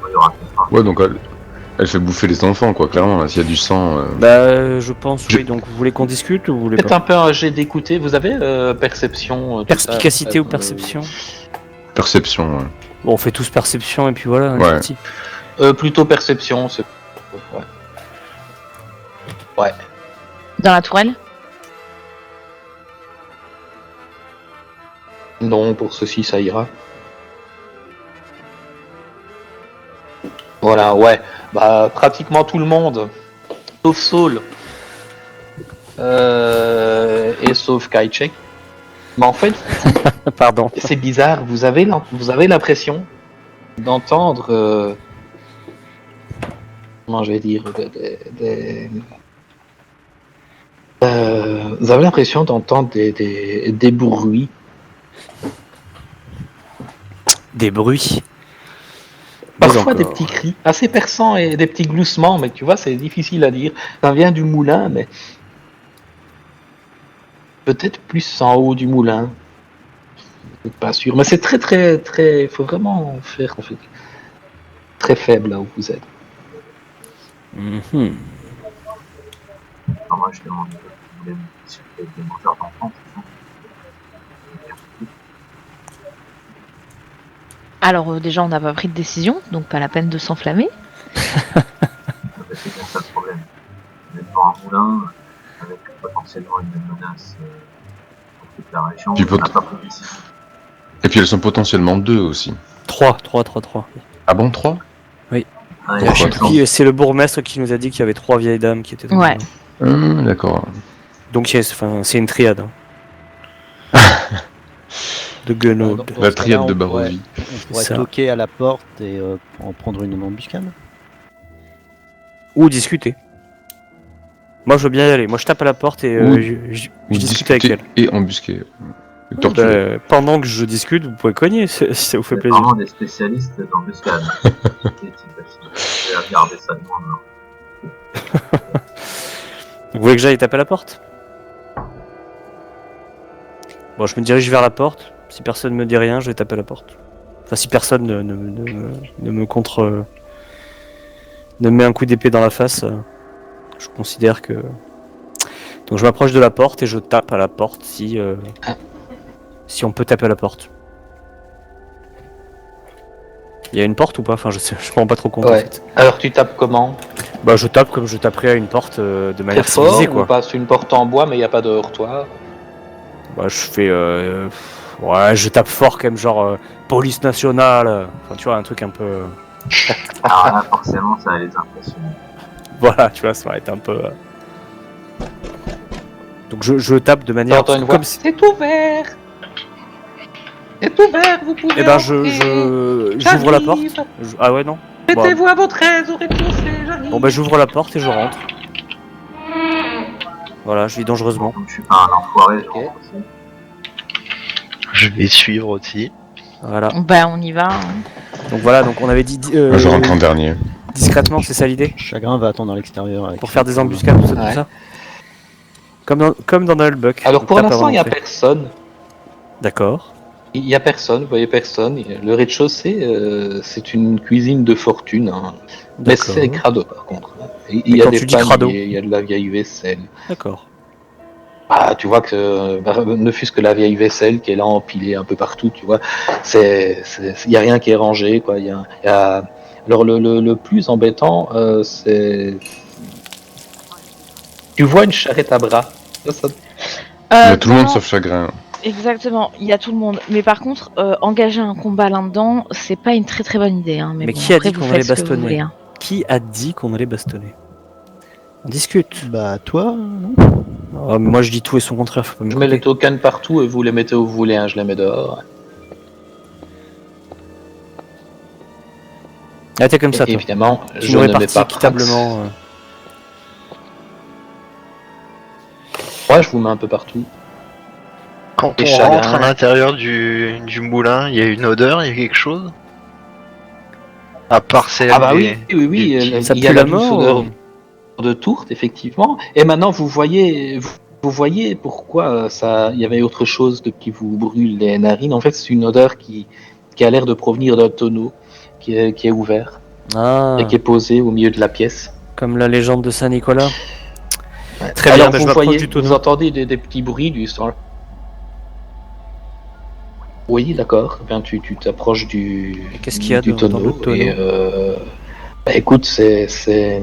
il y aura que Trax. Ouais, donc elle fait bouffer les enfants, quoi, clairement, là, s'il y a du sang... Bah je pense, oui. Donc vous voulez qu'on discute ou vous voulez Faites pas? un peu un jet d'écouter. Vous avez perception Perspicacité ou perception? Perception, ouais. Bon, on fait tous perception et puis voilà, Ouais. c'est parti. Plutôt perception. Ouais. Ouais. Dans la tourelle? Non, pour ceci, ça ira. Voilà, ouais. Bah, pratiquement tout le monde, sauf Saul et sauf Kaichek. Mais en fait, Pardon. c'est bizarre. Vous avez l'impression d'entendre, comment je vais dire, vous avez l'impression d'entendre des bruits. Des bruits. Parfois des petits cris assez perçants et des petits gloussements, mais tu vois, c'est difficile à dire. Ça vient du moulin, mais peut-être plus en haut du moulin. Je suis pas sûr, mais c'est très, faut vraiment faire très faible là où vous êtes. Mhm. Enfin, moi, je demande si vous voulez discuter avec les mangeurs d'enfants, c'est ça? Alors déjà, on n'a pas pris de décision, donc pas la peine de s'enflammer. C'est bien ça le problème. On est devant un moulin avec potentiellement une menace pour toute la région. Tu peux- On n'a pas pris de décision. Et puis elles sont potentiellement 2 aussi. 3. Ah bon, 3? Ah, il y a Pourquoi une chance. C'est le bourgmestre qui nous a dit qu'il y avait 3 vieilles dames qui étaient dans Ouais. le- D'accord. Donc c'est une triade. De Guenaude. Dans ce La cas-là, triade de on pourrait- Barovie. On pourrait Ça. toquer à la porte et en prendre une embuscade. Ou discuter. Moi je veux bien y aller. Moi je tape à la porte et Ou- je Ou discute avec elle. et embusquer. Et torturer. Pendant que je discute, vous pouvez cogner si ça vous fait On est plaisir. vraiment des spécialistes d'embuscade. Je vais regarder ça de loin. Vous voulez que j'aille taper à la porte? Bon, je me dirige vers la porte. Si personne me dit rien, je vais taper à la porte. Enfin, si personne ne me met un coup d'épée dans la face, je considère que... Donc je m'approche de la porte et je tape à la porte si on peut taper à la porte. Il y a une porte ou pas? Enfin, je me rends pas trop compte en Ouais. fait. Alors tu tapes comment? Bah, je tape comme je taperais à une porte de Très manière fort civilisée ou quoi. pas? C'est une porte en bois mais il n'y a pas de heurtoir. Bah, je fais. Ouais, je tape fort quand même, genre police nationale. Enfin, tu vois, un truc un peu. Alors là, forcément, ça va les impressionner. Voilà, tu vois, ça va être un peu. Donc je tape de manière. T'entends une voix. Comme si. C'est ouvert. C'est ouvert, vous pouvez Eh ben, entrer. j'ouvre la porte. J'arrive. Ah ouais, non. Mettez-vous à votre aise au rez-de-chaussée, j'arrive. Bon, bah, j'ouvre la porte et je rentre. Voilà, je vis dangereusement. Comme je suis pas un enfoiré, je Ok. rentre aussi. Je vais suivre aussi. Voilà. Bah, on y va. Hein. Donc voilà, donc on avait dit. Moi, je rentre en dernier. Discrètement, c'est ça l'idée? Chagrin va attendre à l'extérieur. avec- Pour faire des embuscades, tout Ouais. ça. Comme dans Nullbuck. Alors on pour tape l'instant, avant il n'y a d'entrer. personne. D'accord. Il n'y a personne, vous voyez personne. Le rez-de-chaussée, c'est une cuisine de fortune. Hein. Mais D'accord. c'est crado par contre. Il Mais y a quand des tu dis crado. paniers, il y a de la vieille vaisselle. D'accord. Ah, tu vois que ne fût-ce que la vieille vaisselle qui est là empilée un peu partout, tu vois, il y a rien qui est rangé, quoi. Alors le plus embêtant, c'est tu vois une charrette à bras. Ça- Il y a tout le monde non, sauf Chagrin. Exactement, il y a tout le monde. Mais par contre, engager un combat là-dedans, c'est pas une très très bonne idée. Hein. Mais Mais bon, qui a après, dit vous qu'on faites allait ce que vous bastonner voulez, hein. Qui a dit qu'on allait bastonner? On discute. Bah, toi, non? Oh, mais moi je dis tout et son contraire, faut pas me Je mets les couper. tokens partout et vous les mettez où vous voulez, hein, je les mets dehors. Ah, t'es comme ça, Et toi. évidemment, Tu je nous ne mets répartis pas équitablement. Ouais, je vous mets un peu partout. Quand Et on chagrin. rentre à l'intérieur du moulin, il y a une odeur, il y a quelque chose? À part celle Ah bah des- oui, des petits- Ça il y a pue la la douce mort odeur ou- de tourte, effectivement. Et maintenant, vous voyez pourquoi ça, il y avait autre chose qui vous brûle les narines. En fait, c'est une odeur qui a l'air de provenir d'un tonneau qui est ouvert Ah, et qui est posé au milieu de la pièce. comme la légende de Saint-Nicolas. Ouais. Très bien, Alors, bah, je vous m'approche voyez, du tonneau. vous entendez des petits bruits du sang. Oui, d'accord. Eh bien, tu t'approches du, Et qu'est-ce qu'il y a du dans tonneau. le tonneau Et, bah, écoute, C'est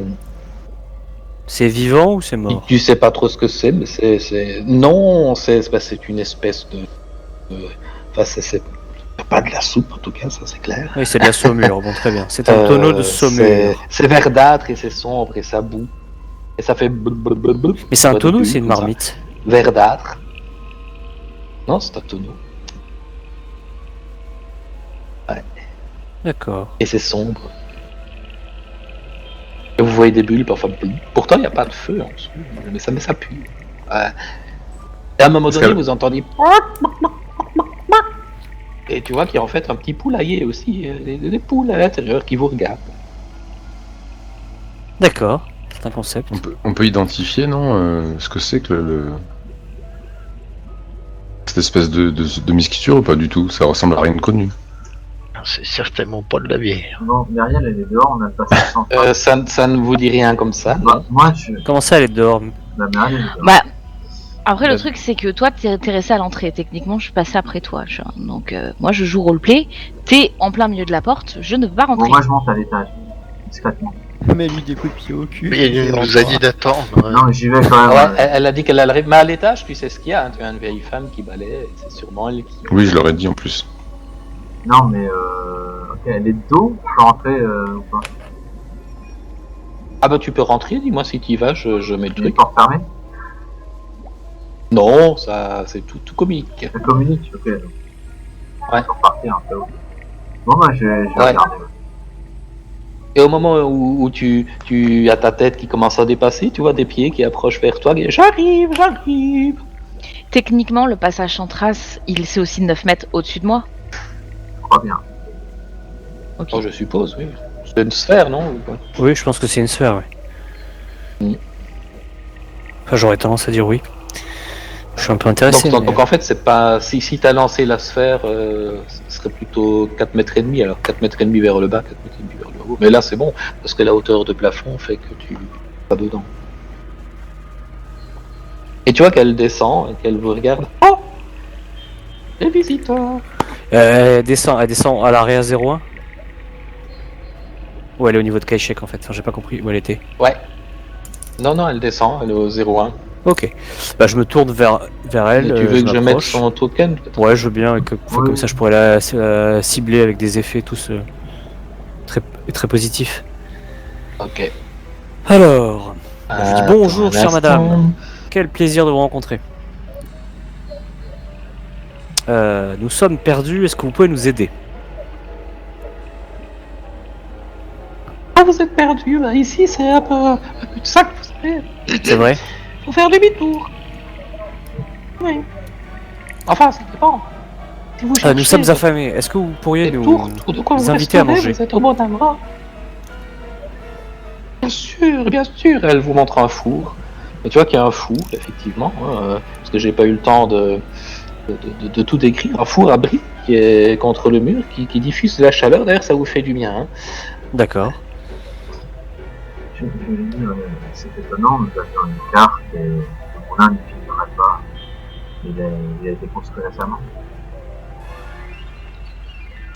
vivant ou c'est mort? tu sais pas trop ce que c'est, mais non, c'est une espèce enfin, c'est pas de la soupe en tout cas, ça c'est clair. Oui, c'est de la saumure, bon très bien. C'est un tonneau de saumure. C'est verdâtre et c'est sombre et ça boue. Et ça fait blablabla. Mais c'est un Pas de tonneau ou bulles c'est une comme ça. marmite? Verdâtre. Non, c'est un tonneau. D'accord. Et c'est sombre. Et vous voyez des bulles, enfin, pourtant il n'y a pas de feu en dessous, mais ça pue. Ouais. Et à un moment donné, que- vous entendez. Et tu vois qu'il y a en fait un petit poulailler aussi, des poules à l'intérieur qui vous regardent. D'accord, c'est un concept. On peut identifier, non, ce que c'est que cette espèce de mixture ou pas du tout? Ça ressemble à rien de connu. C'est certainement pas de la bière. Non, Myriel, elle est dehors, on a passé 100 fois. Ça ne vous dit rien comme ça, non? Moi, Comment ça, elle est dehors? la Myriel, elle est dehors. Bah, après, le Bah. truc, c'est que toi, t'es resté à l'entrée. Techniquement, je suis passé après toi. Donc, moi, je joue roleplay. T'es en plein milieu de la porte. Je ne peux pas Bon, rentrer. moi, je monte à l'étage, discrètement. Mais lui des coups de pied au cul. Mais il nous a dit d'attendre. ouais. Non, mais j'y vais quand même. Ouais, elle a dit qu'elle arrive, mais à l'étage, tu sais ce qu'il y a, hein, tu as une vieille femme qui balaie, et c'est sûrement elle qui... Oui, je l'aurais dit en plus. Non, mais ok, elle est de dos, je peux rentrer ou pas? Ah bah tu peux rentrer, dis-moi si tu y vas, je mets le Les truc. portes fermées? Non, ça c'est tout communique. Ça communique, ok. Donc. Ouais. Pour partir un peu. Bon, bah, je vais Ouais. regarder. Et au moment où tu as ta tête qui commence à dépasser, tu vois des pieds qui approchent vers toi, et j'arrive. Techniquement, le passage en trace, c'est aussi 9 mètres au-dessus de moi. Très bien. Ok. Oh, je suppose, oui. C'est une sphère, non ou quoi? Oui, je pense que c'est une sphère, oui. Mm. Enfin, j'aurais tendance à dire oui. Je suis un peu intéressé. Donc, mais- donc en fait, c'est pas si tu as lancé la sphère, ce serait plutôt 4 mètres et demi, alors 4 mètres et demi vers le bas, 4 mètres et demi vers le haut. Mais là, c'est bon, parce que la hauteur de plafond fait que tu pas dedans. Et tu vois qu'elle descend et qu'elle vous regarde. Oh, les visiteurs. Elle descend à l'area 01. Ou elle est au niveau de Kaishek en fait, enfin j'ai pas compris où elle était. Ouais. Non, elle descend, elle est au 0-1. Ok, bah je me tourne vers elle. Tu veux que je mette m'approche. son token peut-être? Ouais, je veux bien, comme ça je pourrais la cibler avec des effets tous très, très positifs. Ok. Alors, je dis bonjour, Attends un chère instant. madame. Quel plaisir de vous rencontrer. Nous sommes perdus, est-ce que vous pouvez nous aider? Ah, vous êtes perdu, bah, ici c'est un cul-de-sac, vous savez. C'est vrai? Faut faire demi-tour. Oui. Enfin, ça dépend. Si vous cherchez Nous sommes affamés, est-ce que vous pourriez des nous tours de quoi vous inviter à restaurez, manger? vous êtes au bon endroit. Bien sûr, elle vous montre un four. Et tu vois qu'il y a un four, effectivement, hein, parce que j'ai pas eu le temps de tout décrire. Un four à briques qui est contre le mur, qui diffuse de la chaleur, d'ailleurs ça vous fait du bien. Hein. D'accord. Je lui dis, c'est étonnant, nous avions une carte et le moulin ne finirait pas. Il a été construit récemment.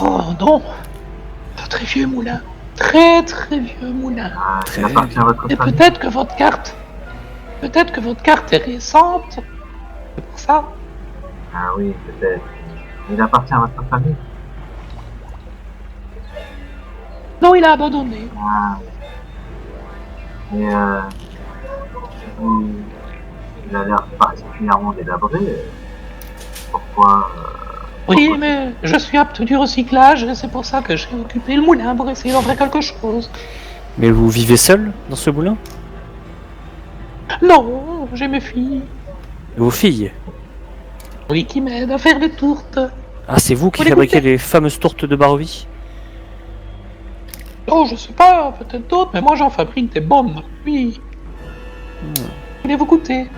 Oh non, un très vieux moulin. Très vieux moulin. Ah, il appartient à votre Et famille. peut-être que votre carte est récente. C'est pour ça. Ah oui, peut-être. Il appartient à votre famille. Non, il a abandonné. Ah. Et il a l'air particulièrement délabré. Pourquoi Oui, mais je suis apte du recyclage et c'est pour ça que j'ai occupé le moulin pour essayer d'en faire quelque chose. Mais vous vivez seul dans ce moulin? Non, j'ai mes filles. Vos filles? Oui, qui m'aident à faire des tourtes. Ah, c'est vous qui Vous les fabriquez goûtez? les fameuses tourtes de Barovie? Oh, je sais pas, peut-être d'autres, mais moi j'en fabrique des bonnes. Oui. Voulez-vous goûter?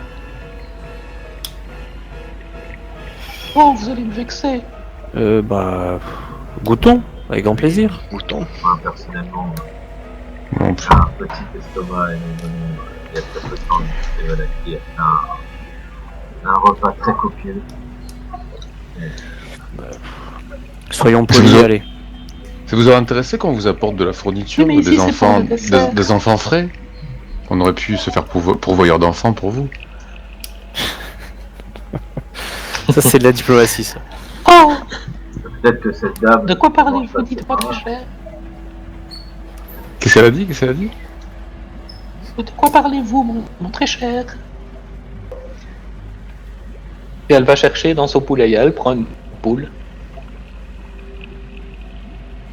Oh, vous allez me vexer. Bah... Goûtons, avec grand plaisir. Mouton. Moi, personnellement, Non, j'ai un petit estomac et il y a très peu de temps que voilà, qui a fait un repas très copieux. Soyons Je vous polis, en- allez. Ça vous aurait intéressé qu'on vous apporte de la fourniture, Oui, mais ici, des c'est enfants, pour le dessert. des enfants frais? On aurait pu se faire pourvoyeur d'enfants pour vous. Ça, c'est de la diplomatie, ça. Oh, Peut-être que cette dame. de quoi parlez-vous? Dites-moi très cher. Qu'est-ce qu'elle a dit? Qu'est-ce qu'elle a dit? De quoi parlez-vous, mon très cher? Et elle va chercher dans son poulailler, elle prend une poule.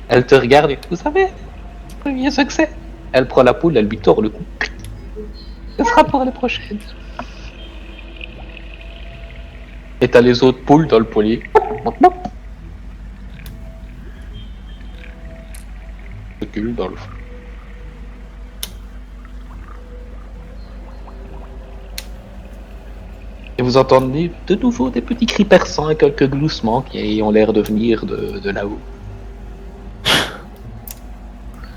Elle te regarde et vous savez, vous voyez ce que c'est? Elle prend la poule, elle lui tord le cou. Ce sera pour la prochaine. Et t'as les autres poules dans le poulailler. Recule dans le fond. Et vous entendez de nouveau des petits cris perçants et quelques gloussements qui ont l'air de venir de là-haut.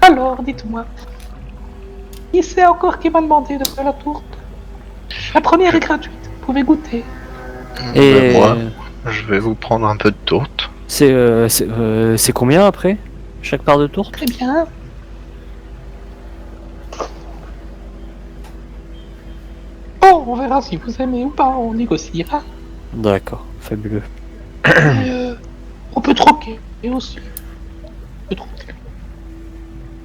Alors, dites-moi, qui c'est encore qui m'a demandé de faire la tourte? La première est gratuite, vous pouvez goûter. Et Moi, je vais vous prendre un peu de tourte. c'est combien après? Chaque part de tourte? Très bien. Bon, on verra si vous aimez ou pas, on négociera. D'accord, fabuleux. Mais, on peut troquer, et aussi. On peut troquer.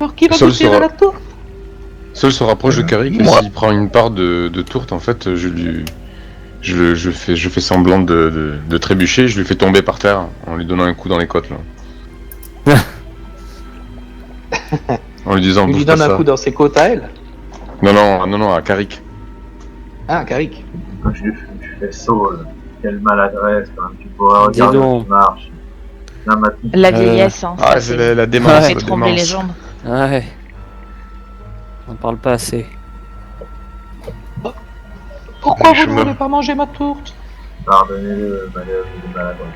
Alors, qui va Seul goûter à sera- la tourte? Seul se rapproche de Carrick et Moi. s'il prend une part de tourte, en fait, je fais semblant de trébucher, je lui fais tomber par terre en lui donnant un coup dans les côtes là. En lui disant Il lui bouffe pas donne un ça. coup dans ses côtes à elle. Non, à Carrick. Ah, Carrick. Quand je fais saut, quelle maladresse, quand même, tu pourrais Dis regarder donc. qui marche. Là, ma petite. La vieillesse, hein, Ah, ça c'est fait la démence, Ouais. la fait trembler les démence. jambes. Ouais. On parle pas assez. Pourquoi Je vous ne me- voulez pas manger ma tourte? Pardonnez-le, malheur, il est maladroit.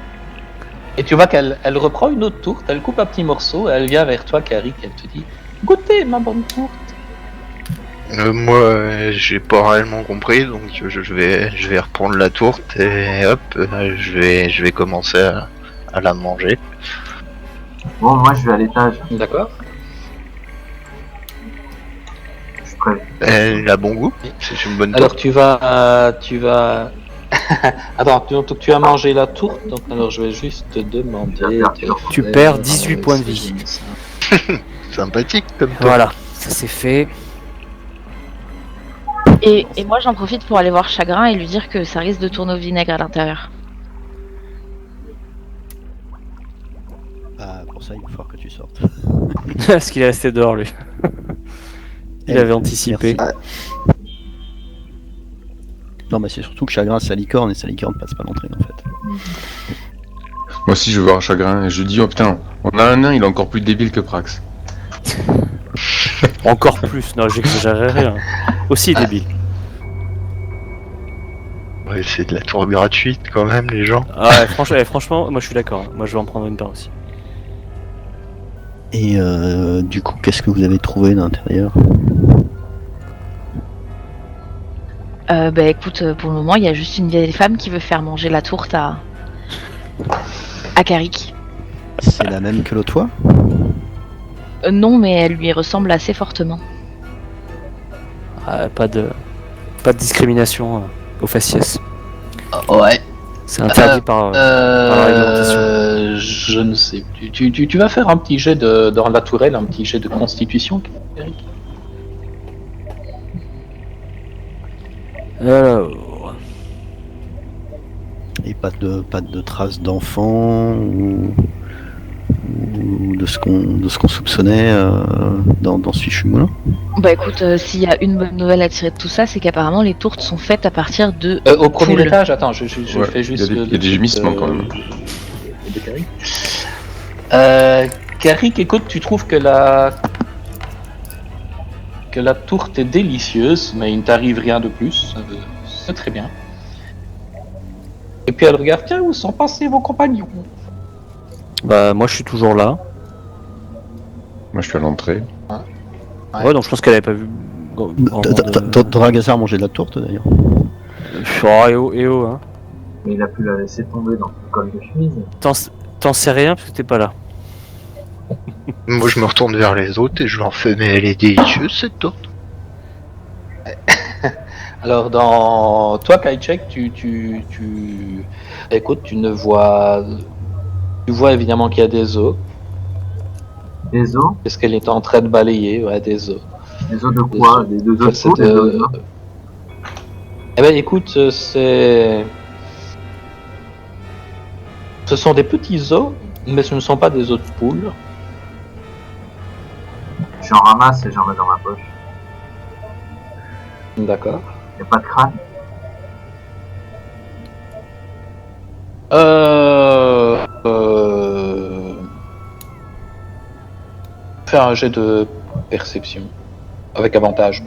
Et tu vois qu'elle reprend une autre tourte, elle coupe un petit morceau, elle vient vers toi, Carrick, elle te dit goûtez ma bonne tourte. Moi, j'ai pas réellement compris, donc je vais reprendre la tourte et hop, je vais commencer à la manger. Bon, moi, je vais à l'étage. D'accord. prévu. Elle a bon goût. C'est une bonne Alors tourte. tu vas... Attends, donc tu as mangé la tourte, donc alors je vais juste te demander... Tu perds 18 points de vie. Sympathique comme tourte. Voilà, ça c'est fait. Et moi j'en profite pour aller voir Chagrin et lui dire que ça risque de tourner au vinaigre à l'intérieur. Bah, pour ça, il va falloir que tu sortes. Parce qu'il est resté dehors lui. Il avait anticipé. Merci. Non, mais c'est surtout que Chagrin, sa licorne, et sa licorne passe pas l'entrée en fait. Moi aussi, je veux voir Chagrin, et je dis, oh putain, on a un nain, il est encore plus débile que Prax. Encore plus, non j'exagérerais rien. Aussi débile. Ouais, c'est de la tour gratuite quand même, les gens. Ah ouais, franchement, moi je suis d'accord. Moi je vais en prendre une part aussi. Et du coup, qu'est-ce que vous avez trouvé dans l'intérieur? Bah écoute, pour le moment il y a juste une vieille femme qui veut faire manger la tourte à Karik. C'est la même que l'autre fois? Non, mais elle lui ressemble assez fortement. Ah, pas de discrimination au faciès. Ouais. C'est interdit par la réglementation. Je ne sais plus. Tu vas faire un petit jet dans la tourelle, un petit jet de constitution, Eric. Alors, Et pas de traces d'enfants ou de ce qu'on soupçonnait dans ce fichu moulin? Bah écoute, s'il y a une bonne nouvelle à tirer de tout ça, c'est qu'apparemment les tourtes sont faites à partir de Au premier poules. étage, attends, je Ouais, fais juste... il y a des gémissements quand même. De Carrick. Carrick, écoute, tu trouves que la tourte est délicieuse, mais il ne t'arrive rien de plus. C'est très bien. Et puis elle regarde, tiens, où sont passés vos compagnons? bah moi je suis toujours là. Moi, je suis à l'entrée. Ouais, donc je pense qu'elle avait pas vu. Dragazar mangeait de la tourte d'ailleurs. Oh, et oh, hein. Mais il a pu la laisser tomber dans son col de chemise. T'en sais rien parce que t'es pas là. Moi, je me retourne vers les autres et je leur fais, mais elle est délicieuse cette tourte. Alors, dans toi, Kaichek, écoute, tu vois évidemment qu'il y a des os. Des os? Est-ce qu'elle est en train de balayer? Ouais, des os. Des os de quoi? Des deux os de peau, des os de... Eh ben, écoute, ce sont des petits os, mais ce ne sont pas des os de poule. J'en ramasse et j'en mets dans ma poche. D'accord. Y'a pas de crâne? Faire un jet de perception avec avantage.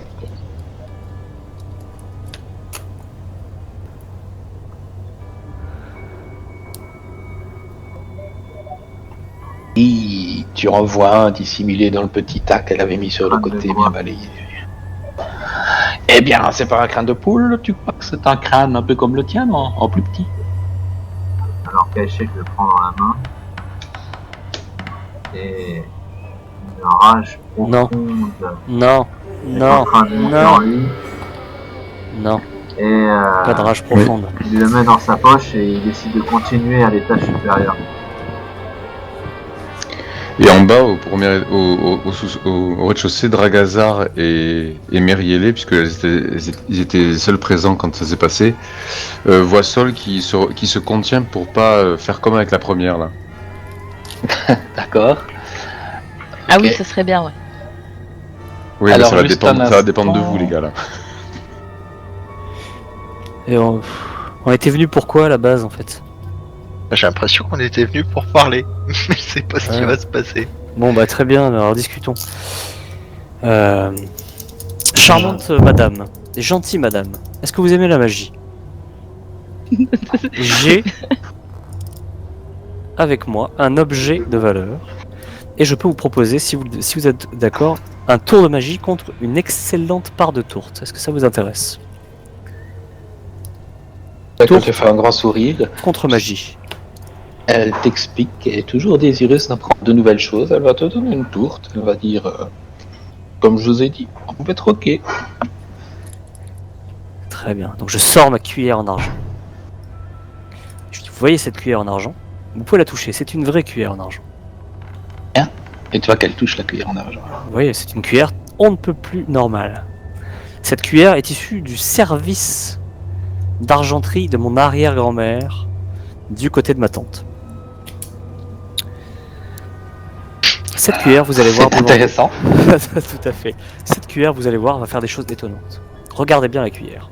Et tu en vois un dissimulé dans le petit tas qu'elle avait mis sur le côté, bien balayé. Eh bien, c'est pas un crâne de poule, tu crois que c'est un crâne un peu comme le tien, mais en plus petit. Alors Kaichek le prend dans la main. Et une rage Non. profonde Non, est en non, train de monter non. en lui. non, Et pas de rage profonde. il le met dans sa poche et il décide de continuer à l'étage supérieur. Et en bas, au rez-de-chaussée, Dragazar et Meriele, puisqu'ils étaient seuls présents quand ça s'est passé, voient Sol qui se contient pour pas faire comme avec la première là. D'accord. Ah Ok. oui, ça serait bien, ouais. Oui, Alors, mais juste ça un va dépendre de instant. vous les gars là. Et on était venu pourquoi à la base en fait? J'ai l'impression qu'on était venus pour parler. Je sais pas ce qui Ouais. va se passer. Bon bah très bien, alors discutons. Charmante madame, et gentille madame, est-ce que vous aimez la magie? J'ai avec moi un objet de valeur et je peux vous proposer, si vous êtes d'accord, un tour de magie contre une excellente part de tourte. Est-ce que ça vous intéresse? Elle te fait un grand sourire. Contre magie. Elle t'explique qu'elle est toujours désireuse d'apprendre de nouvelles choses. Elle va te donner une tourte. Elle va dire comme je vous ai dit, vous pouvez troquer. Très bien. Donc je sors ma cuillère en argent. Je dis, vous voyez cette cuillère en argent? Vous pouvez la toucher, c'est une vraie cuillère en argent. Et tu vois qu'elle touche la cuillère en argent. Vous voyez, c'est une cuillère on ne peut plus normale. Cette cuillère est issue du service d'argenterie de mon arrière-grand-mère du côté de ma tante. Cette cuillère, vous allez voir... C'est intéressant. Tout à fait. Cette cuillère, vous allez voir, va faire des choses étonnantes. Regardez bien la cuillère.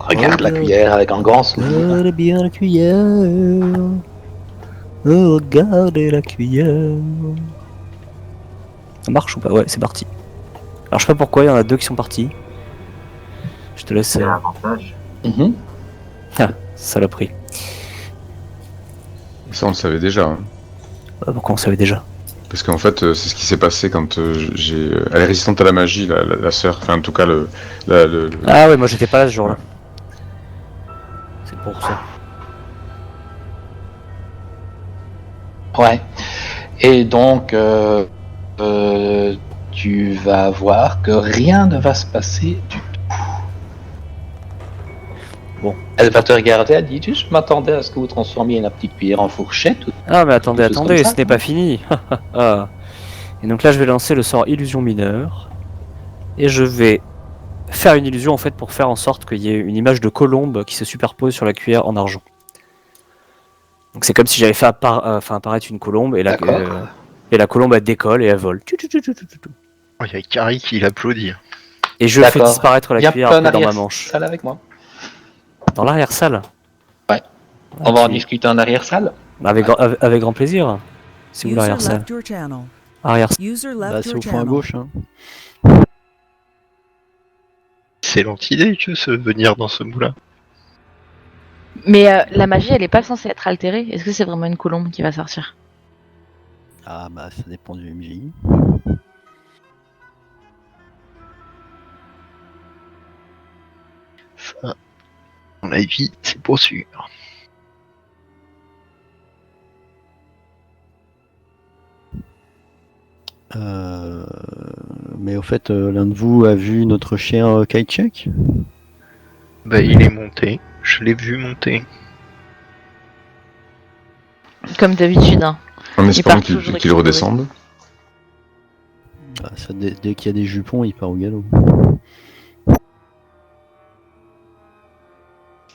Regarde la cuillère avec un grand sourire. Regardez bien la cuillère. Regardez la cuillère. Ça marche ou pas? Ouais, c'est parti. Alors je sais pas pourquoi, il y en a deux qui sont partis. Je te laisse... C'est l'avantage. Mhm. Ah, saloperie. Ça, on le savait déjà. Hein. Pourquoi on savait déjà? Parce qu'en fait, c'est ce qui s'est passé quand j'ai. Elle est résistante à la magie, la sœur. Enfin, en tout cas, le. Ah ouais, moi j'étais pas là ce jour-là. C'est pour ça. Ouais. Et donc, tu vas voir que rien ne va se passer du tout. Bon. Elle va te regarder, elle dit, je m'attendais à ce que vous transformiez la petite cuillère en fourchette. Ou... Ah mais attendez, quelque chose attendez, comme ça. ce n'est pas fini. Ah. Et donc là je vais lancer le sort illusion mineure. Et je vais faire une illusion en fait pour faire en sorte qu'il y ait une image de colombe qui se superpose sur la cuillère en argent. Donc c'est comme si j'avais fait apparaître une colombe et la colombe elle décolle et elle vole. Oh, il y a Carrie qui l'applaudit. Et je fais D'accord. disparaître la Viens cuillère pas après en dans ma arrière manche. salle avec moi. Dans l'arrière-salle. Ouais. On va en discuter en arrière-salle. Avec grand plaisir. C'est où User l'arrière-salle? left your channel. Arrière-salle. User Bah, left c'est your au fond à channel. gauche. Hein. Excellente idée que se venir dans ce moulin. Mais la magie, elle est pas censée être altérée. Est-ce que c'est vraiment une colombe qui va sortir? Ah bah ça dépend du MJ. Ça, à mon avis, c'est pour sûr. Mais au fait, l'un de vous a vu notre cher Kaichek? Bah, il est monté. Je l'ai vu monter. Comme d'habitude, hein. En espérant part toujours qu'il récupérer. redescende. Bah, ça, dès qu'il y a des jupons, il part au galop.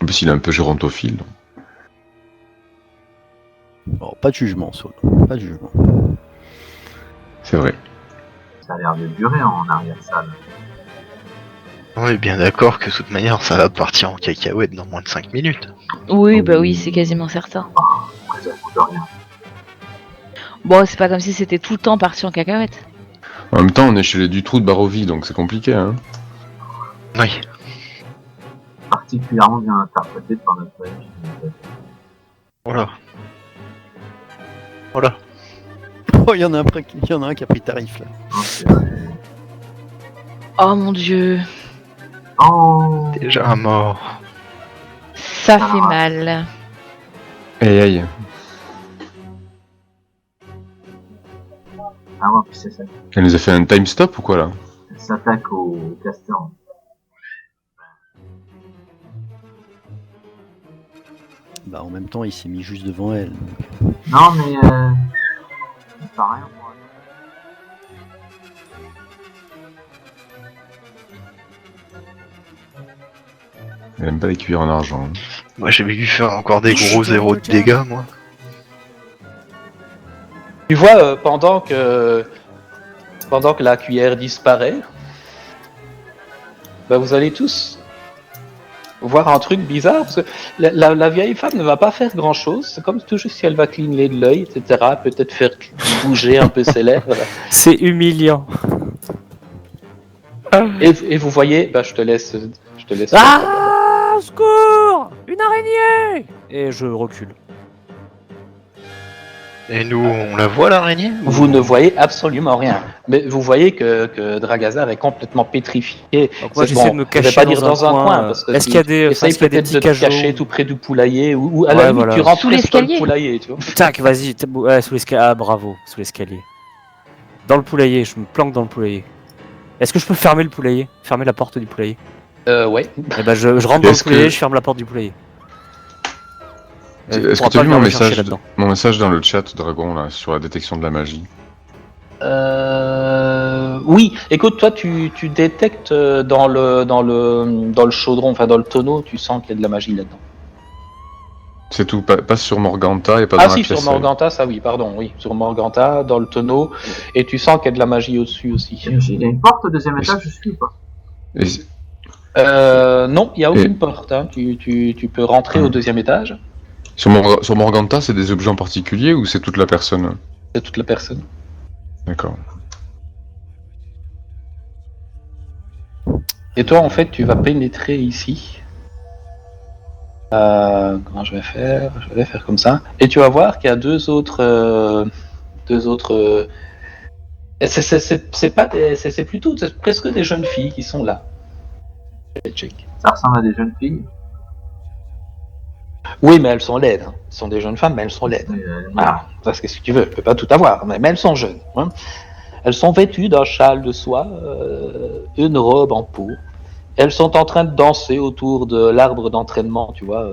En plus, il est un peu gérontophile. Bon, pas de jugement, Saul. Pas de jugement. C'est vrai. Ça a l'air de durer en arrière-salle. On est bien d'accord que de toute manière, ça va partir en cacahuète dans moins de 5 minutes. Oui, bah oui, c'est quasiment certain. Après, ça coûte rien. Bon, c'est pas comme si c'était tout le temps parti en cacahuète. En même temps, on est chez les Dutroux de Barovie, donc c'est compliqué, hein. Oui. Particulièrement bien interprété par notre ami. Voilà. Voilà. Oh, il y en a un qui a pris tarif là. Oh mon dieu, Oh, Déjà mort. ça fait mal. Aïe aïe. ah ouais, puis c'est ça. Elle nous a fait un time stop ou quoi là? Elle s'attaque au caster. Bah en même temps, il s'est mis juste devant elle. Non, mais c'est pas rien, moi. Elle aime pas les cuillères en argent. Hein. Moi, j'avais dû faire encore des gros zéros de dégâts, moi. Tu vois, pendant que la cuillère disparaît, bah, vous allez tous voir un truc bizarre, parce que la vieille femme ne va pas faire grand chose, c'est comme toujours si elle va cligner de l'œil, etc., peut-être faire bouger un peu ses lèvres. C'est humiliant. Et vous voyez, bah, je te laisse. Ah, au secours! Une araignée! Et je recule. Et nous, on la voit l'araignée? Vous ne voyez absolument rien, mais vous voyez que Dragazar est complètement pétrifié. Donc moi C'est j'essaie bon, de me je vais cacher pas dire dans un coin. parce que Est-ce qu'il y a des, essaye est-ce qu'il y a des peut-être petits de te cajots? cacher tout près du poulailler, ou à Ouais, la limite voilà. tu rentres Sous presque dans le l'escalier. poulailler, tu vois. Tac, vas-y, ouais, sous l'escalier. Ah, bravo, sous l'escalier. Dans le poulailler, je me planque dans le poulailler. Est-ce que je peux fermer le poulailler? Fermer la porte du poulailler? Ouais. Eh ben je rentre dans le Est-ce poulailler, que- je ferme la porte du poulailler. Est-ce que pourra tu as pas vu venir mon me chercher message, là-dedans. mon message dans le chat, Dragon, là, sur la détection de la magie? Oui, écoute, toi, tu détectes dans le chaudron, enfin dans le tonneau, tu sens qu'il y a de la magie là-dedans. C'est tout, pas sur Morganta et pas Ah dans la si, pièce. sur Morganta, ça oui, pardon, oui, sur Morganta, dans le tonneau, et tu sens qu'il y a de la magie au-dessus aussi. Il y a une porte au deuxième étage, je suis ou pas? Non, il n'y a aucune porte, hein. Tu peux rentrer au deuxième étage, Sur Morganta, c'est des objets en particulier ou c'est toute la personne? c'est toute la personne. D'accord. Et toi, en fait, tu vas pénétrer ici. Comment je vais faire? Je vais faire comme ça. Et tu vas voir qu'il y a deux autres. C'est plutôt c'est presque des jeunes filles qui sont là. Check. Ça ressemble à des jeunes filles. Oui, mais elles sont laides. Hein. Ce sont des jeunes femmes, mais elles sont laides. Ah, parce que si tu veux, je peux pas tout avoir, mais elles sont jeunes. Hein. Elles sont vêtues d'un châle de soie, une robe en peau. Elles sont en train de danser autour de l'arbre d'entraînement, tu vois,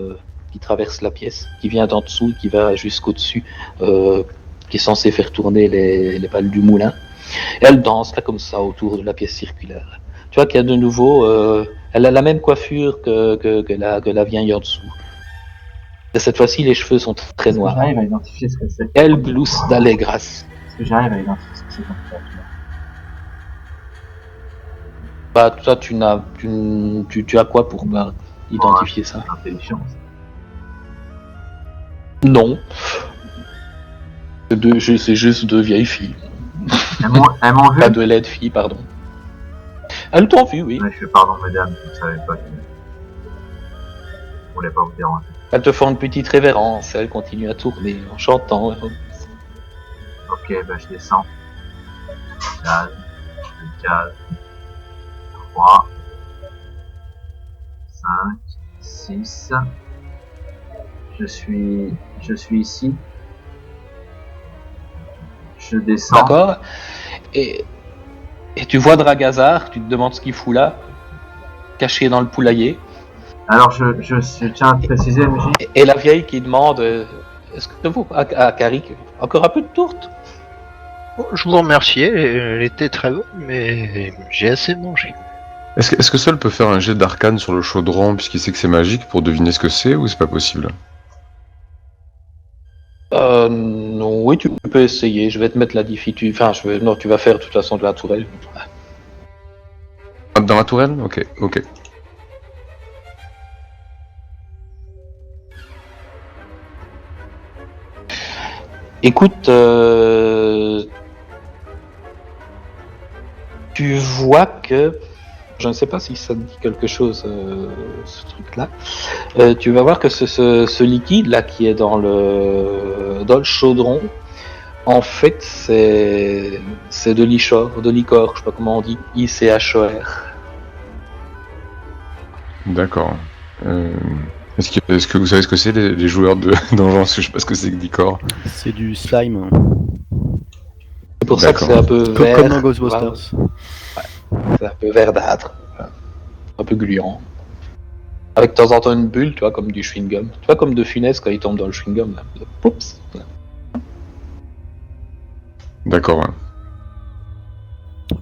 qui traverse la pièce, qui vient d'en dessous, qui va jusqu'au-dessus, qui est censé faire tourner les balles du moulin. Et elles dansent là comme ça autour de la pièce circulaire. Tu vois qu'il y a de nouveau, elle a la même coiffure que la vieille en dessous. Et cette fois-ci, les cheveux sont très noirs. J'arrive à identifier ce que c'est. Elle glousse d'allégras. Est-ce que j'arrive à identifier ce que c'est comme créature? Bah, toi, tu as quoi pour identifier ça? Intelligence. Non. C'est juste deux vieilles filles. Elles m'ont vu? Pas de laides filles, pardon. Elles t'ont vu, oui. Ouais, je fais pardon, mesdames, je ne savais pas que... Je voulais pas vous déranger. Elles te font une petite révérence, elles continuent à tourner en chantant. Ok, bah je descends. Case, 2 cases. 3, 5, 6. Je suis ici. Je descends. D'accord. Et tu vois Dragazar, tu te demandes ce qu'il fout là, caché dans le poulailler. Alors je tiens à préciser, MJ. Et la vieille qui demande est-ce que vous, à Carrick, encore un peu de tourte? Je vous remercie, elle était très bonne, mais j'ai assez mangé. Est-ce que Sol peut faire un jet d'arcane sur le chaudron puisqu'il sait que c'est magique pour deviner ce que c'est ou c'est pas possible? Non, oui, tu peux essayer. Je vais te mettre la difficulté. Enfin, non, tu vas faire de toute façon de la tourelle. Dans la tourelle? Ok. Écoute, tu vois que, je ne sais pas si ça te dit quelque chose, ce truc-là. Tu vas voir que ce liquide-là qui est dans le chaudron, en fait, c'est de liquor, je sais pas comment on dit, ICHOR. D'accord. Est-ce que vous savez ce que c'est les joueurs de Donjons? Parce que je sais pas ce que c'est que Dicor. C'est du slime. C'est pour ça que c'est un peu Comme vert. dans Ghostbusters. C'est un peu verdâtre, un peu gluant. Avec de temps en temps une bulle, tu vois, comme du chewing-gum. Tu vois, comme de Funès quand il tombe dans le chewing-gum. Là. Poups. D'accord. Ouais.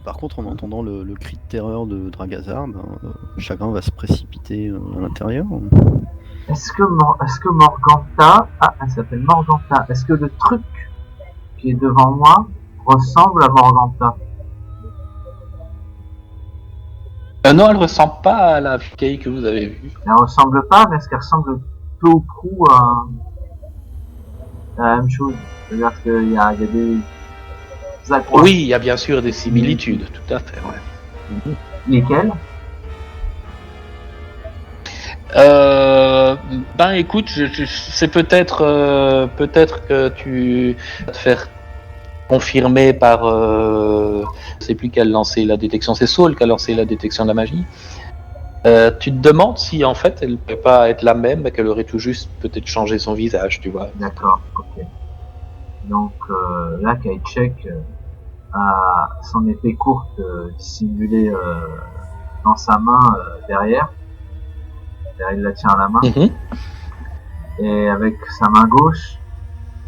Par contre, en entendant le cri de terreur de Dragazar, chacun va se précipiter à l'intérieur. Est-ce que Morganta... Ah, elle s'appelle Morganta. Est-ce que le truc qui est devant moi ressemble à Morganta? Non, elle ressemble pas à la vieille que vous avez vue. Elle ressemble pas, mais est-ce qu'elle ressemble peu ou prou à la même chose? C'est-à-dire qu'il y a des... Oui, il y a bien sûr des similitudes, tout à fait, ouais. Lesquelles? Ben écoute, c'est peut-être que tu vas te faire confirmer par je sais plus qui a lancé la détection, c'est Saul qui a lancé la détection de la magie. Tu te demandes si en fait elle peut pas être la même, mais qu'elle aurait tout juste peut-être changé son visage, tu vois. D'accord, ok. Donc là, Kaichek, son épée courte dissimulée dans sa main derrière. Il la tient à la main. Et avec sa main gauche,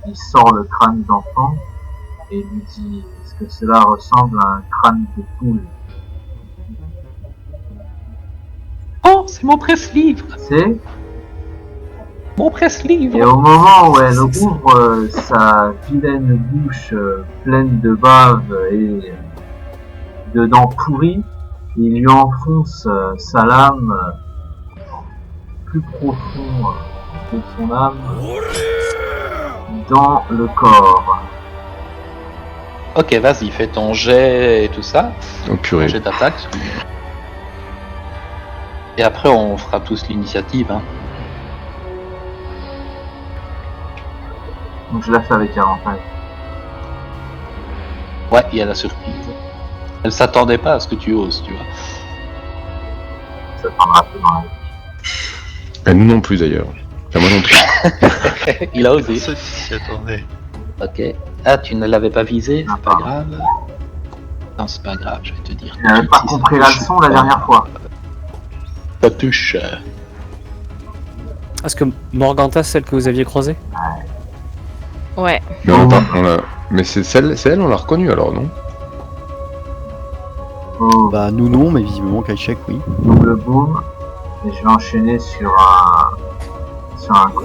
il sort le crâne d'enfant et lui dit: est-ce que cela ressemble à un crâne de poule? Oh, c'est mon presse-livre. C'est Mon presse-livre. Et au moment où elle ouvre sa vilaine bouche pleine de bave et de dents pourries, il lui enfonce sa lame plus profond de son âme dans le corps. Ok, vas-y, fais ton jet et tout ça. Oh purée. Ton jet d'attaque. Et après, on fera tous l'initiative. Hein. Donc je la fais avec avantage. Ouais, il y a la surprise. Elle s'attendait pas à ce que tu oses, tu vois. Ça prendra un peu dans la vie. Et nous non plus d'ailleurs. Enfin, moi non plus. Il a osé. Personne s'y attendait. Ok. Ah, tu ne l'avais pas visé, Ah, c'est pas pardon. grave. Non, c'est pas grave, je vais te dire. Il n'avait pas compris la leçon la dernière fois. Ça touche. Est-ce que Morganta, celle que vous aviez croisée? Ouais. Mais on l'a. Mais c'est elle, on l'a reconnue alors, non? Oh, Bah nous non, mais visiblement Kaïchek oui. double boom. Et je vais enchaîner sur un coup.